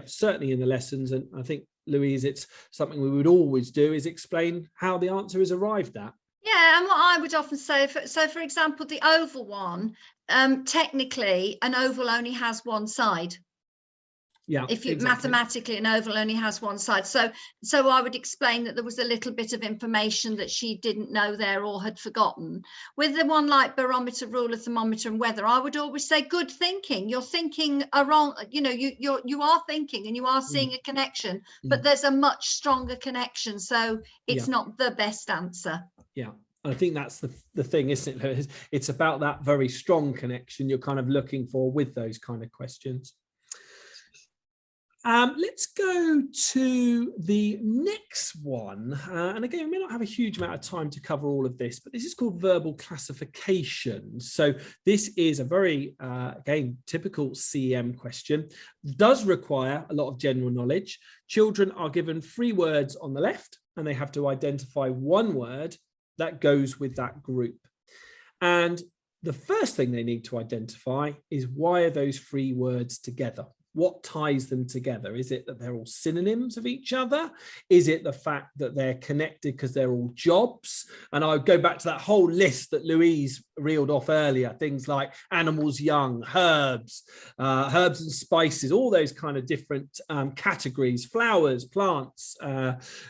certainly in the lessons, and I think, Louise, it's something we would always do, is explain how the answer is arrived at. Yeah, and what I would often say, for example, the oval one, technically an oval only has one side. Yeah, if you mathematically, an oval only has one side. So I would explain that there was a little bit of information that she didn't know there or had forgotten. With the one like barometer, ruler, thermometer and weather, I would always say good thinking. You're thinking wrong, you are thinking and you are seeing a connection, but there's a much stronger connection. So it's not the best answer. Yeah. I think that's the thing, isn't it? It's about that very strong connection you're kind of looking for with those kind of questions. Let's go to the next one. And again, we may not have a huge amount of time to cover all of this, but this is called verbal classification. So this is a very, again, typical CEM question. It does require a lot of general knowledge. Children are given 3 words on the left, and they have to identify one word that goes with that group. And the first thing they need to identify is, why are those 3 words together? What ties them together? Is it that they're all synonyms of each other? Is it the fact that they're connected because they're all jobs? And I would go back to that whole list that Louise reeled off earlier, things like animals young, herbs and spices, all those kind of different categories, flowers, plants,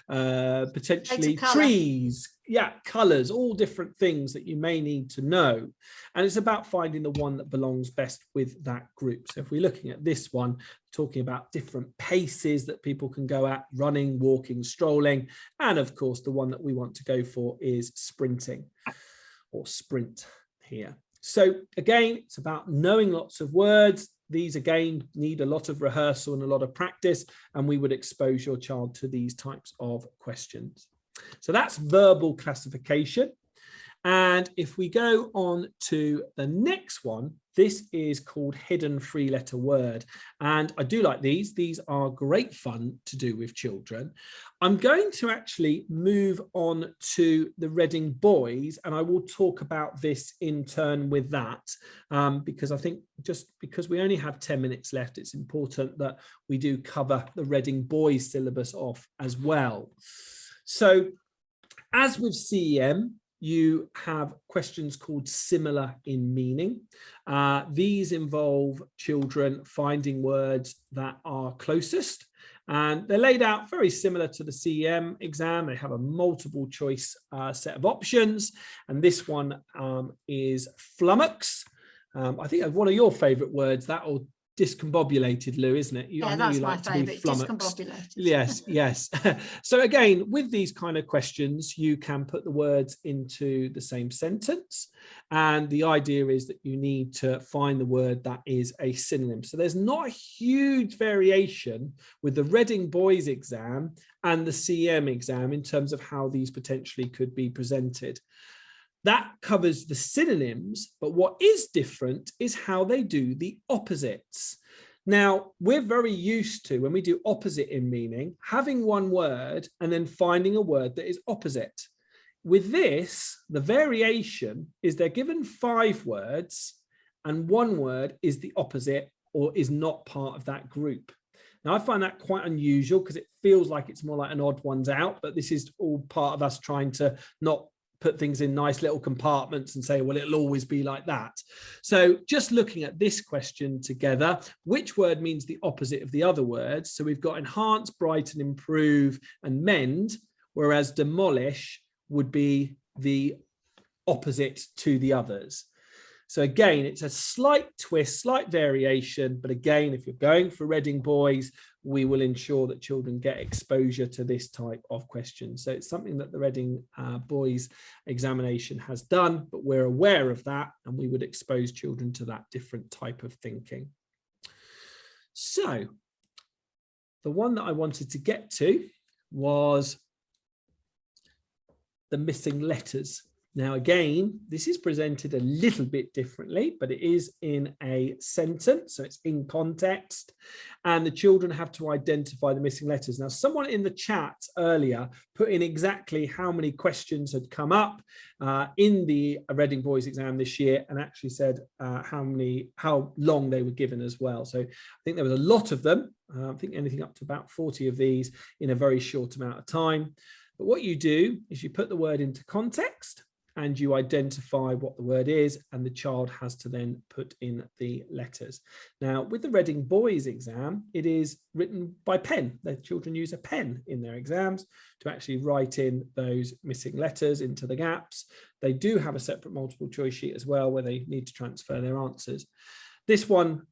potentially trees, colours, all different things that you may need to know. And it's about finding the one that belongs best with that group. So if we're looking at this one, talking about different paces that people can go at, running, walking, strolling, and of course the one that we want to go for is sprinting, or sprint here. So again, it's about knowing lots of words. These again need a lot of rehearsal and a lot of practice, and we would expose your child to these types of questions. So that's verbal classification. And if we go on to the next one, this is called hidden 3-letter word. And I do like these. These are great fun to do with children. I'm going to actually move on to the Reading boys, and I will talk about this in turn with that, because I think just because we only have 10 minutes left, it's important that we do cover the Reading boys syllabus off as well. So as with CEM, you have questions called similar in meaning. These involve children finding words that are closest, and they're laid out very similar to the CEM exam. They have a multiple choice set of options, and this one is flummox. I think one of your favorite words, that, or discombobulated, Lou, isn't it? Yeah, that's my favorite, discombobulated. Yes, yes. So again, with these kind of questions, you can put the words into the same sentence. And the idea is that you need to find the word that is a synonym. So there's not a huge variation with the Reading Boys exam and the CEM exam in terms of how these potentially could be presented. That covers the synonyms, but what is different is how they do the opposites. Now, we're very used to, when we do opposite in meaning, having one word and then finding a word that is opposite. With this, the variation is they're given 5 words and one word is the opposite or is not part of that group. Now, I find that quite unusual because it feels like it's more like an odd ones out, but this is all part of us trying to not put things in nice little compartments and say, well, it'll always be like that. So just looking at this question together, which word means the opposite of the other words? So we've got enhance, brighten, improve, and mend, whereas demolish would be the opposite to the others. So again, it's a slight twist, slight variation, but again, if you're going for Reading Boys, we will ensure that children get exposure to this type of question. So it's something that the Reading Boys examination has done, but we're aware of that and we would expose children to that different type of thinking. So the one that I wanted to get to was the missing letters. Now, again, this is presented a little bit differently, but it is in a sentence, so it's in context, and the children have to identify the missing letters. Now, someone in the chat earlier put in exactly how many questions had come up in the Reading Boys exam this year, and actually said how long they were given as well. So I think there was a lot of them. I think anything up to about 40 of these in a very short amount of time. But what you do is you put the word into context, and you identify what the word is, and the child has to then put in the letters. Now, with the Reading Boys exam, it is written by pen. The children use a pen in their exams to actually write in those missing letters into the gaps. They do have a separate multiple choice sheet as well, where they need to transfer their answers. This one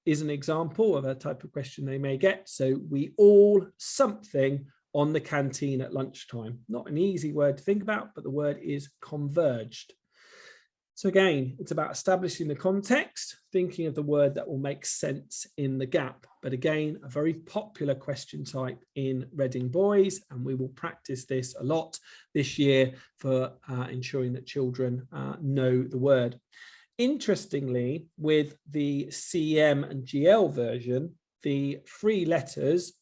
is an example of a type of question they may get. So we all something on the canteen at lunchtime. Not an easy word to think about, but the word is converged. So again, it's about establishing the context, thinking of the word that will make sense in the gap. But again, a very popular question type in Reading Boys, and we will practice this a lot this year for ensuring that children know the word. Interestingly, with the CEM and GL version, the 3 letters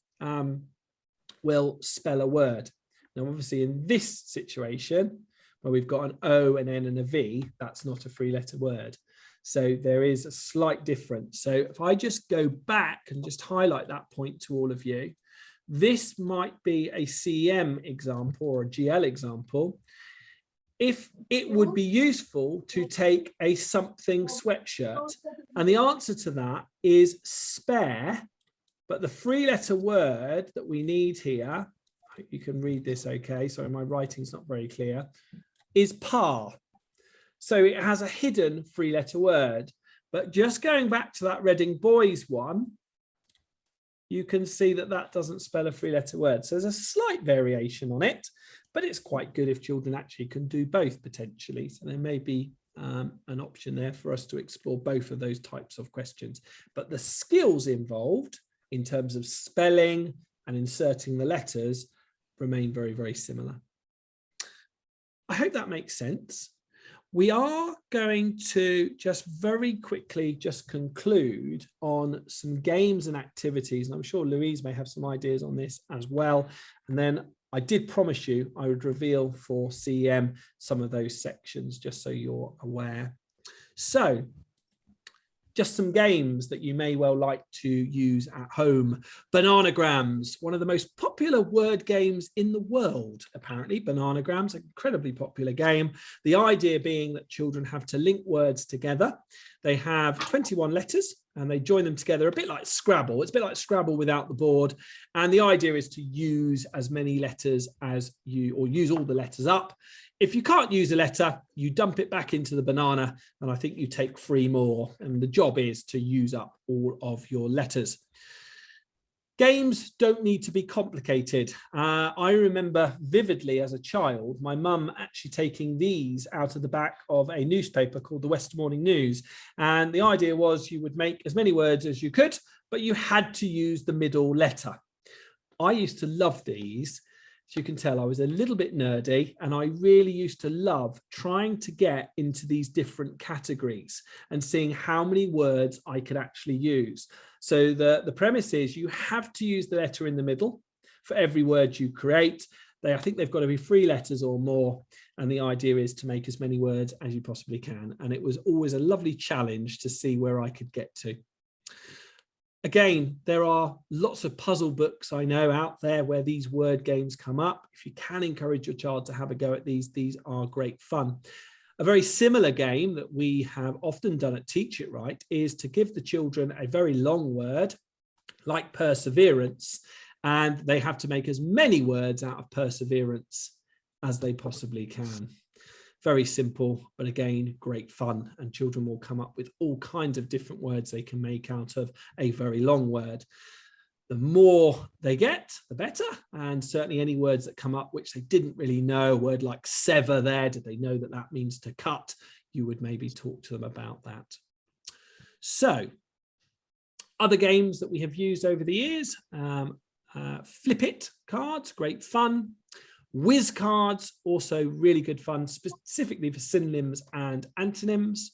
will spell a word. Now, obviously, in this situation, where we've got an O, an N, and a V, that's not a 3-letter word. So there is a slight difference. So if I just go back and just highlight that point to all of you, this might be a CEM example or a GL example. If it would be useful to take a something sweatshirt, and the answer to that is spare. But the 3-letter word that we need here, I hope you can read this okay, sorry, my writing's not very clear, is par. So it has a hidden 3-letter word. But just going back to that Reading Boys one, you can see that that doesn't spell a 3-letter word. So there's a slight variation on it, but it's quite good if children actually can do both potentially. So there may be an option there for us to explore both of those types of questions. But the skills involved in terms of spelling and inserting the letters remain very, very similar. I hope that makes sense. We are going to just very quickly just conclude on some games and activities, and I'm sure Louise may have some ideas on this as well. And then I did promise you I would reveal for CEM some of those sections just so you're aware. So just some games that you may well like to use at home. Bananagrams, one of the most popular word games in the world, apparently. Bananagrams, an incredibly popular game. The idea being that children have to link words together. They have 21 letters and they join them together, a bit like Scrabble. It's a bit like Scrabble without the board. And the idea is to use as many letters as or use all the letters up. If you can't use a letter, you dump it back into the banana, and I think you take 3 more. And the job is to use up all of your letters. Games don't need to be complicated. I remember vividly as a child, my mum actually taking these out of the back of a newspaper called the West Morning News. And the idea was you would make as many words as you could, but you had to use the middle letter. I used to love these. As you can tell, I was a little bit nerdy, and I really used to love trying to get into these different categories and seeing how many words I could actually use. So the premise is you have to use the letter in the middle for every word you create. I think they've got to be 3 letters or more. And the idea is to make as many words as you possibly can. And it was always a lovely challenge to see where I could get to. Again, there are lots of puzzle books I know out there where these word games come up. If you can encourage your child to have a go at these are great fun. A very similar game that we have often done at Teach It Right is to give the children a very long word like perseverance, and they have to make as many words out of perseverance as they possibly can. Very simple, but again, great fun, and children will come up with all kinds of different words they can make out of a very long word. The more they get, the better, and certainly any words that come up which they didn't really know, a word like sever there, did they know that that means to cut? You would maybe talk to them about that. So, other games that we have used over the years, Flip It cards, great fun. Whiz cards, also really good fun, specifically for synonyms and antonyms.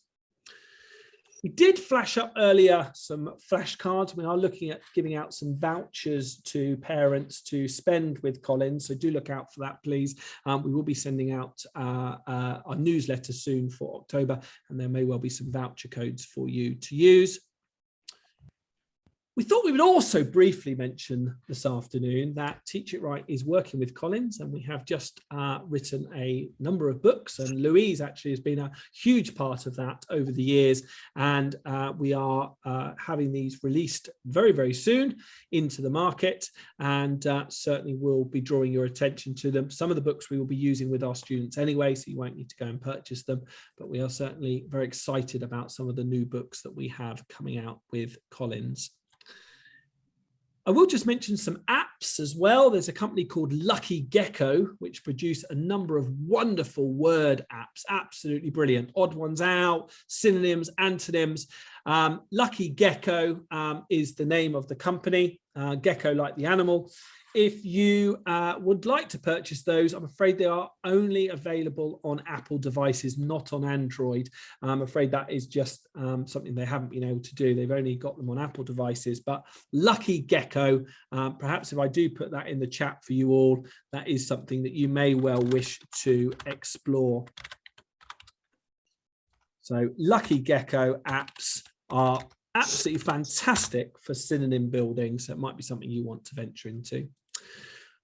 We did flash up earlier some flashcards. We are looking at giving out some vouchers to parents to spend with Collins, so do look out for that, please. We will be sending out our newsletter soon for October, and there may well be some voucher codes for you to use. We thought we would also briefly mention this afternoon that Teach It Right is working with Collins, and we have just written a number of books, and Louise actually has been a huge part of that over the years, and we are having these released very, very soon into the market, and certainly will be drawing your attention to them. Some of the books we will be using with our students anyway, so you won't need to go and purchase them, but we are certainly very excited about some of the new books that we have coming out with Collins. I will just mention some apps as well. There's a company called Lucky Gecko, which produce a number of wonderful word apps, absolutely brilliant. Odd ones out, synonyms, antonyms. Lucky Gecko is the name of the company, gecko like the animal. If you would like to purchase those, I'm afraid they are only available on Apple devices, not on Android. I'm afraid that is just something they haven't been able to do. They've only got them on Apple devices, but Lucky Gecko, perhaps if I do put that in the chat for you all, that is something that you may well wish to explore. So Lucky Gecko apps are absolutely fantastic for synonym building, so it might be something you want to venture into.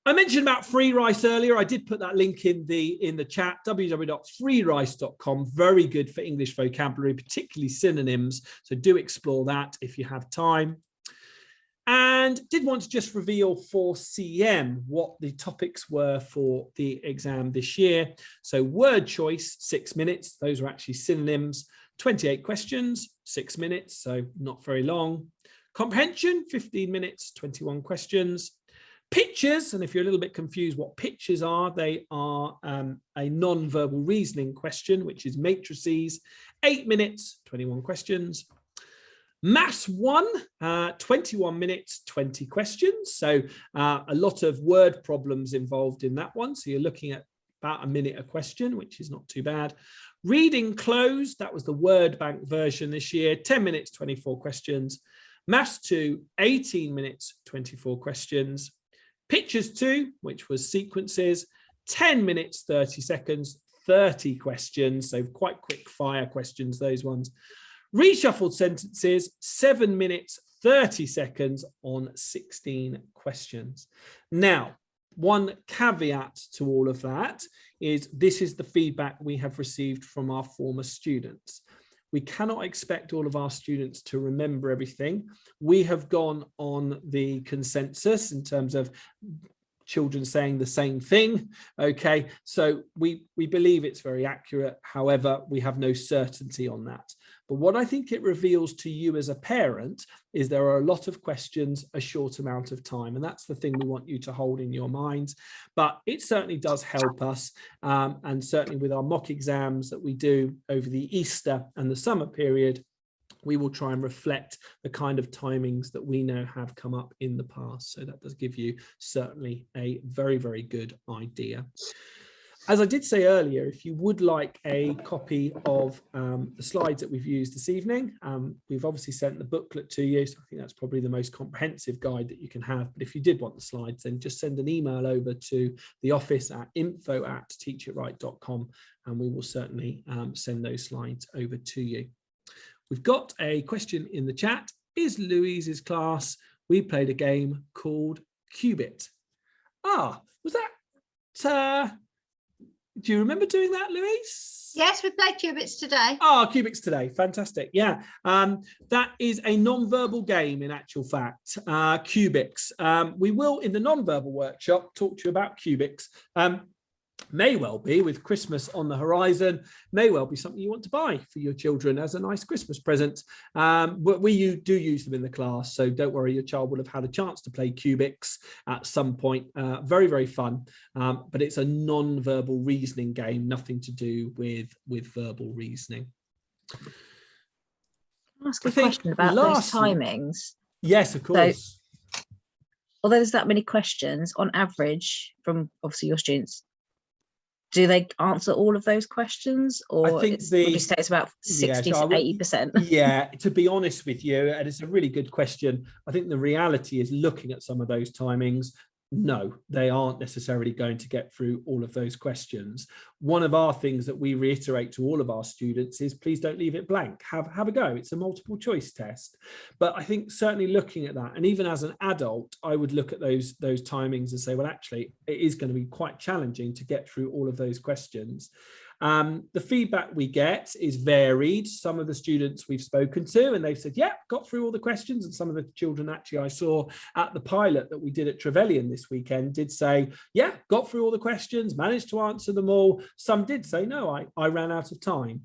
I mentioned about Free Rice earlier. I did put that link in the chat, www.freerice.com. Very good for English vocabulary, particularly synonyms. So do explore that if you have time. And did want to just reveal for CEM what the topics were for the exam this year. So word choice, 6 minutes. Those are actually synonyms. 28 questions, 6 minutes, so not very long. Comprehension, 15 minutes, 21 questions. Pictures, and if you're a little bit confused what pictures are, they are a non-verbal reasoning question, which is matrices, 8 minutes, 21 questions. Maths 1, 21 minutes, 20 questions. So a lot of word problems involved in that one. So you're looking at about a minute a question, which is not too bad. Reading closed, that was the word bank version this year, 10 minutes, 24 questions. Maths 2, 18 minutes, 24 questions. Pictures 2, which was sequences, 10 minutes, 30 seconds, 30 questions. So quite quick fire questions, those ones. Reshuffled sentences, 7 minutes, 30 seconds on 16 questions. Now, one caveat to all of that is this is the feedback we have received from our former students. We cannot expect all of our students to remember everything. We have gone on the consensus in terms of children saying the same thing. Okay, so we believe it's very accurate. However, we have no certainty on that. But what I think it reveals to you as a parent is there are a lot of questions, a short amount of time. And that's the thing we want you to hold in your minds. But it certainly does help us. And certainly with our mock exams that we do over the Easter and the summer period, we will try and reflect the kind of timings that we know have come up in the past. So that does give you certainly a very, very good idea. As I did say earlier, if you would like a copy of the slides that we've used this evening, we've obviously sent the booklet to you. So I think that's probably the most comprehensive guide that you can have. But if you did want the slides, then just send an email over to the office at info@teachitright.com, and we will certainly send those slides over to you. We've got a question in the chat. Is Louise's class? We played a game called Qubit. Ah, was that... do you remember doing that, Louise? Yes, we played Qubits today. Oh, Qubits today. Fantastic. Yeah. That is a non-verbal game in actual fact, Qubits. We will, in the non-verbal workshop, talk to you about Qubits. May well be, with Christmas on the horizon, may well be something you want to buy for your children as a nice Christmas present. We do use them in the class, so don't worry, your child will have had a chance to play Qubits at some point. Very, very fun, but it's a non-verbal reasoning game, nothing to do with verbal reasoning. Can I ask a question about those timings? Yes, of course. So, although there's that many questions, on average, from obviously your students, do they answer all of those questions, or I think would you say it's about 60 to 80%? Yeah, to be honest with you, and it's a really good question. I think the reality is, looking at some of those timings, no, they aren't necessarily going to get through all of those questions. One of our things that we reiterate to all of our students is please don't leave it blank. Have a go. It's a multiple choice test. But I think certainly looking at that, and even as an adult, I would look at those timings and say, well, actually, it is going to be quite challenging to get through all of those questions. The feedback we get is varied. Some of the students we've spoken to, and they've said, yeah, got through all the questions. And some of the children actually I saw at the pilot that we did at Trevelyan this weekend did say, yeah, got through all the questions, managed to answer them all. Some did say, no, I ran out of time.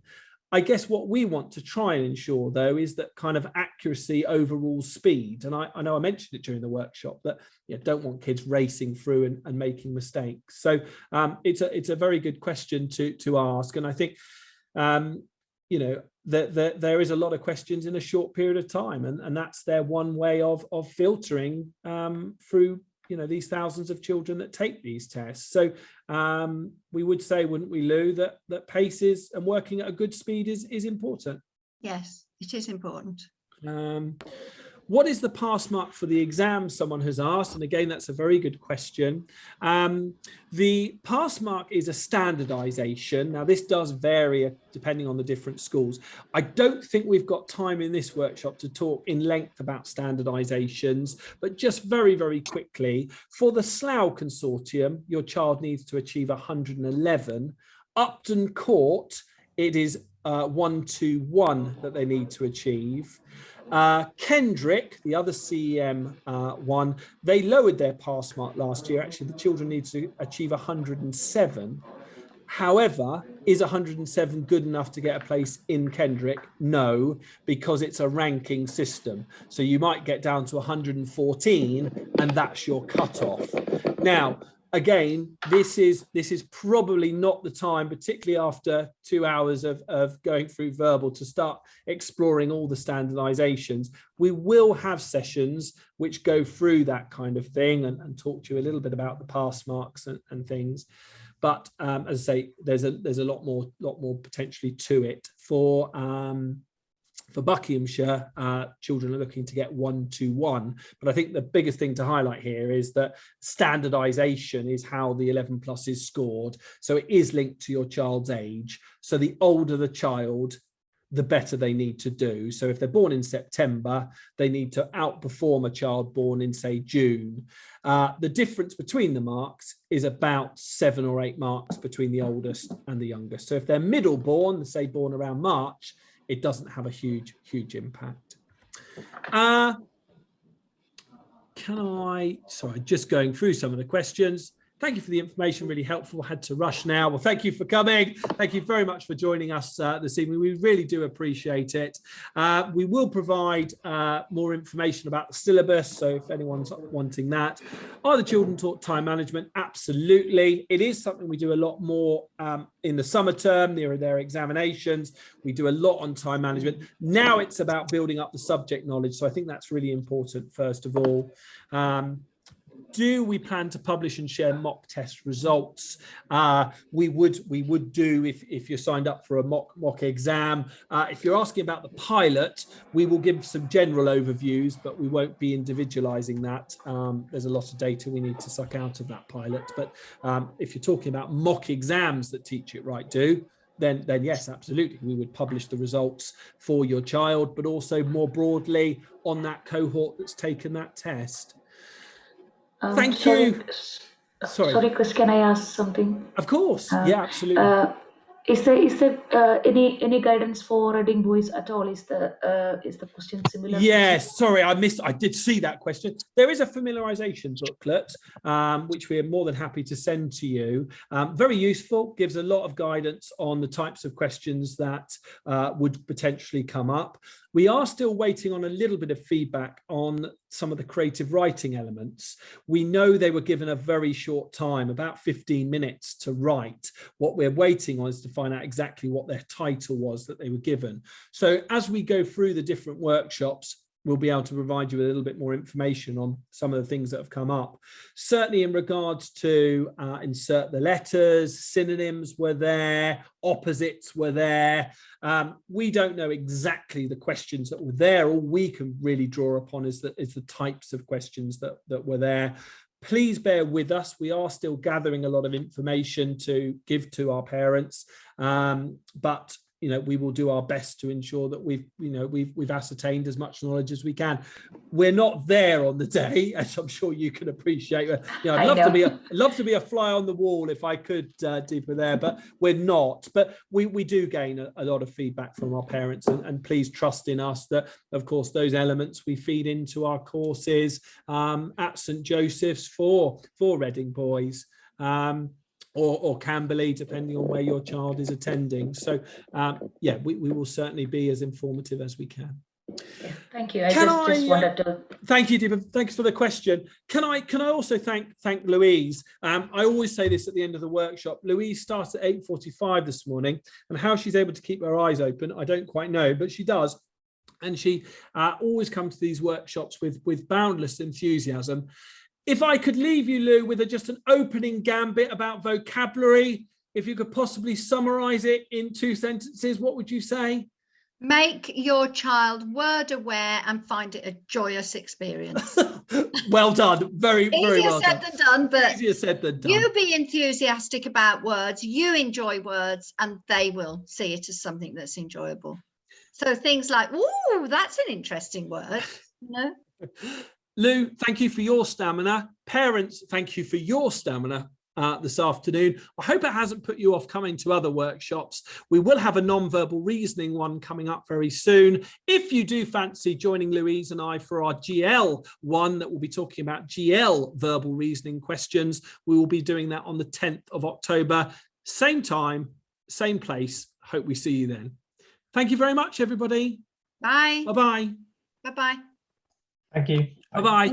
I guess what we want to try and ensure, though, is that kind of accuracy overrules speed. And I know I mentioned it during the workshop that you don't want kids racing through and making mistakes. So it's a very good question to ask. And I think, you know, there is a lot of questions in a short period of time. And that's their one way of filtering through, you know, these thousands of children that take these tests. So we would say, wouldn't we, Lou, that pace is, and working at a good speed is important? Yes, it is important. What is the pass mark for the exam? Someone has asked, and again, that's a very good question. The pass mark is a standardization. Now, this does vary depending on the different schools. I don't think we've got time in this workshop to talk in length about standardizations, but just very, very quickly, for the Slough Consortium, your child needs to achieve 111. Upton Court, it is 121 that they need to achieve. Kendrick, the other CEM one, they lowered their pass mark last year. Actually, the children need to achieve 107. However, is 107 good enough to get a place in Kendrick? No, because it's a ranking system. So you might get down to 114 and that's your cutoff. Now, again, this is probably not the time, particularly after 2 hours of going through verbal, to start exploring all the standardizations. We will have sessions which go through that kind of thing and talk to you a little bit about the pass marks and things. But as I say, there's a lot more potentially to it. For Buckinghamshire, children are looking to get 121. But I think the biggest thing to highlight here is that standardization is how the 11 plus is scored. So it is linked to your child's age. So the older the child, the better they need to do. So if they're born in September, they need to outperform a child born in, say, June. The difference between the marks is about 7 or 8 marks between the oldest and the youngest. So if they're middle born, say born around March, it doesn't have a huge impact. Sorry, just going through some of the questions. Thank you for the information, really helpful. I had to rush now. Well, thank you for coming. Thank you very much for joining us this evening. We really do appreciate it. We will provide more information about the syllabus, so if anyone's wanting that. Are the children taught time management? Absolutely. It is something we do a lot more in the summer term, near their examinations. We do a lot on time management. Now it's about building up the subject knowledge, so I think that's really important, first of all. Do we plan to publish and share mock test results? We would do if you're signed up for a mock exam. If you're asking about the pilot, we will give some general overviews, but we won't be individualizing that. There's a lot of data we need to suck out of that pilot. But if you're talking about mock exams that Teach It Right do, then yes, absolutely, we would publish the results for your child, but also more broadly on that cohort that's taken that test. Thank you. Sorry, Chris, can I ask something? Of course. Yeah, absolutely. Is there any guidance for reading boys at all? Is the question similar? Yes, sorry, I did see that question. There is a familiarization booklet, which we are more than happy to send to you. Very useful, gives a lot of guidance on the types of questions that would potentially come up. We are still waiting on a little bit of feedback on some of the creative writing elements. We know they were given a very short time, about 15 minutes to write. What we're waiting on is to find out exactly what their title was that they were given. So as we go through the different workshops, we'll be able to provide you with a little bit more information on some of the things that have come up. Certainly in regards to insert the letters, synonyms were there, opposites were there. We don't know exactly the questions that were there. All we can really draw upon is the types of questions that were there. Please bear with us. We are still gathering a lot of information to give to our parents, but we will do our best to ensure that we've ascertained as much knowledge as we can. We're not there on the day, as I'm sure you can appreciate. I'd love to be a fly on the wall if I could, Deepa, there, but we're not. But we do gain a lot of feedback from our parents, and please trust in us that, of course, those elements we feed into our courses at St Joseph's for Reading boys. Or Camberley, depending on where your child is attending. So, yeah, we will certainly be as informative as we can. Yeah, thank you. I just wanted to. Thank you, Deepa. Thanks for the question. Can I also thank Louise? I always say this at the end of the workshop. Louise starts at 8:45 this morning, and how she's able to keep her eyes open, I don't quite know, but she does. And she always comes to these workshops with boundless enthusiasm. If I could leave you, Lou, with just an opening gambit about vocabulary, if you could possibly summarize it in 2 sentences, what would you say? Make your child word aware and find it a joyous experience. Well done. Very well done. Easier said than done, but easier said than done. You be enthusiastic about words, you enjoy words, and they will see it as something that's enjoyable. So things like, ooh, that's an interesting word, Lou, thank you for your stamina. Parents, thank you for your stamina this afternoon. I hope it hasn't put you off coming to other workshops. We will have a non-verbal reasoning one coming up very soon. If you do fancy joining Louise and I for our GL one that will be talking about GL verbal reasoning questions, we will be doing that on the 10th of October. Same time, same place. Hope we see you then. Thank you very much, everybody. Bye. Bye-bye. Bye-bye. Thank you. Bye-bye.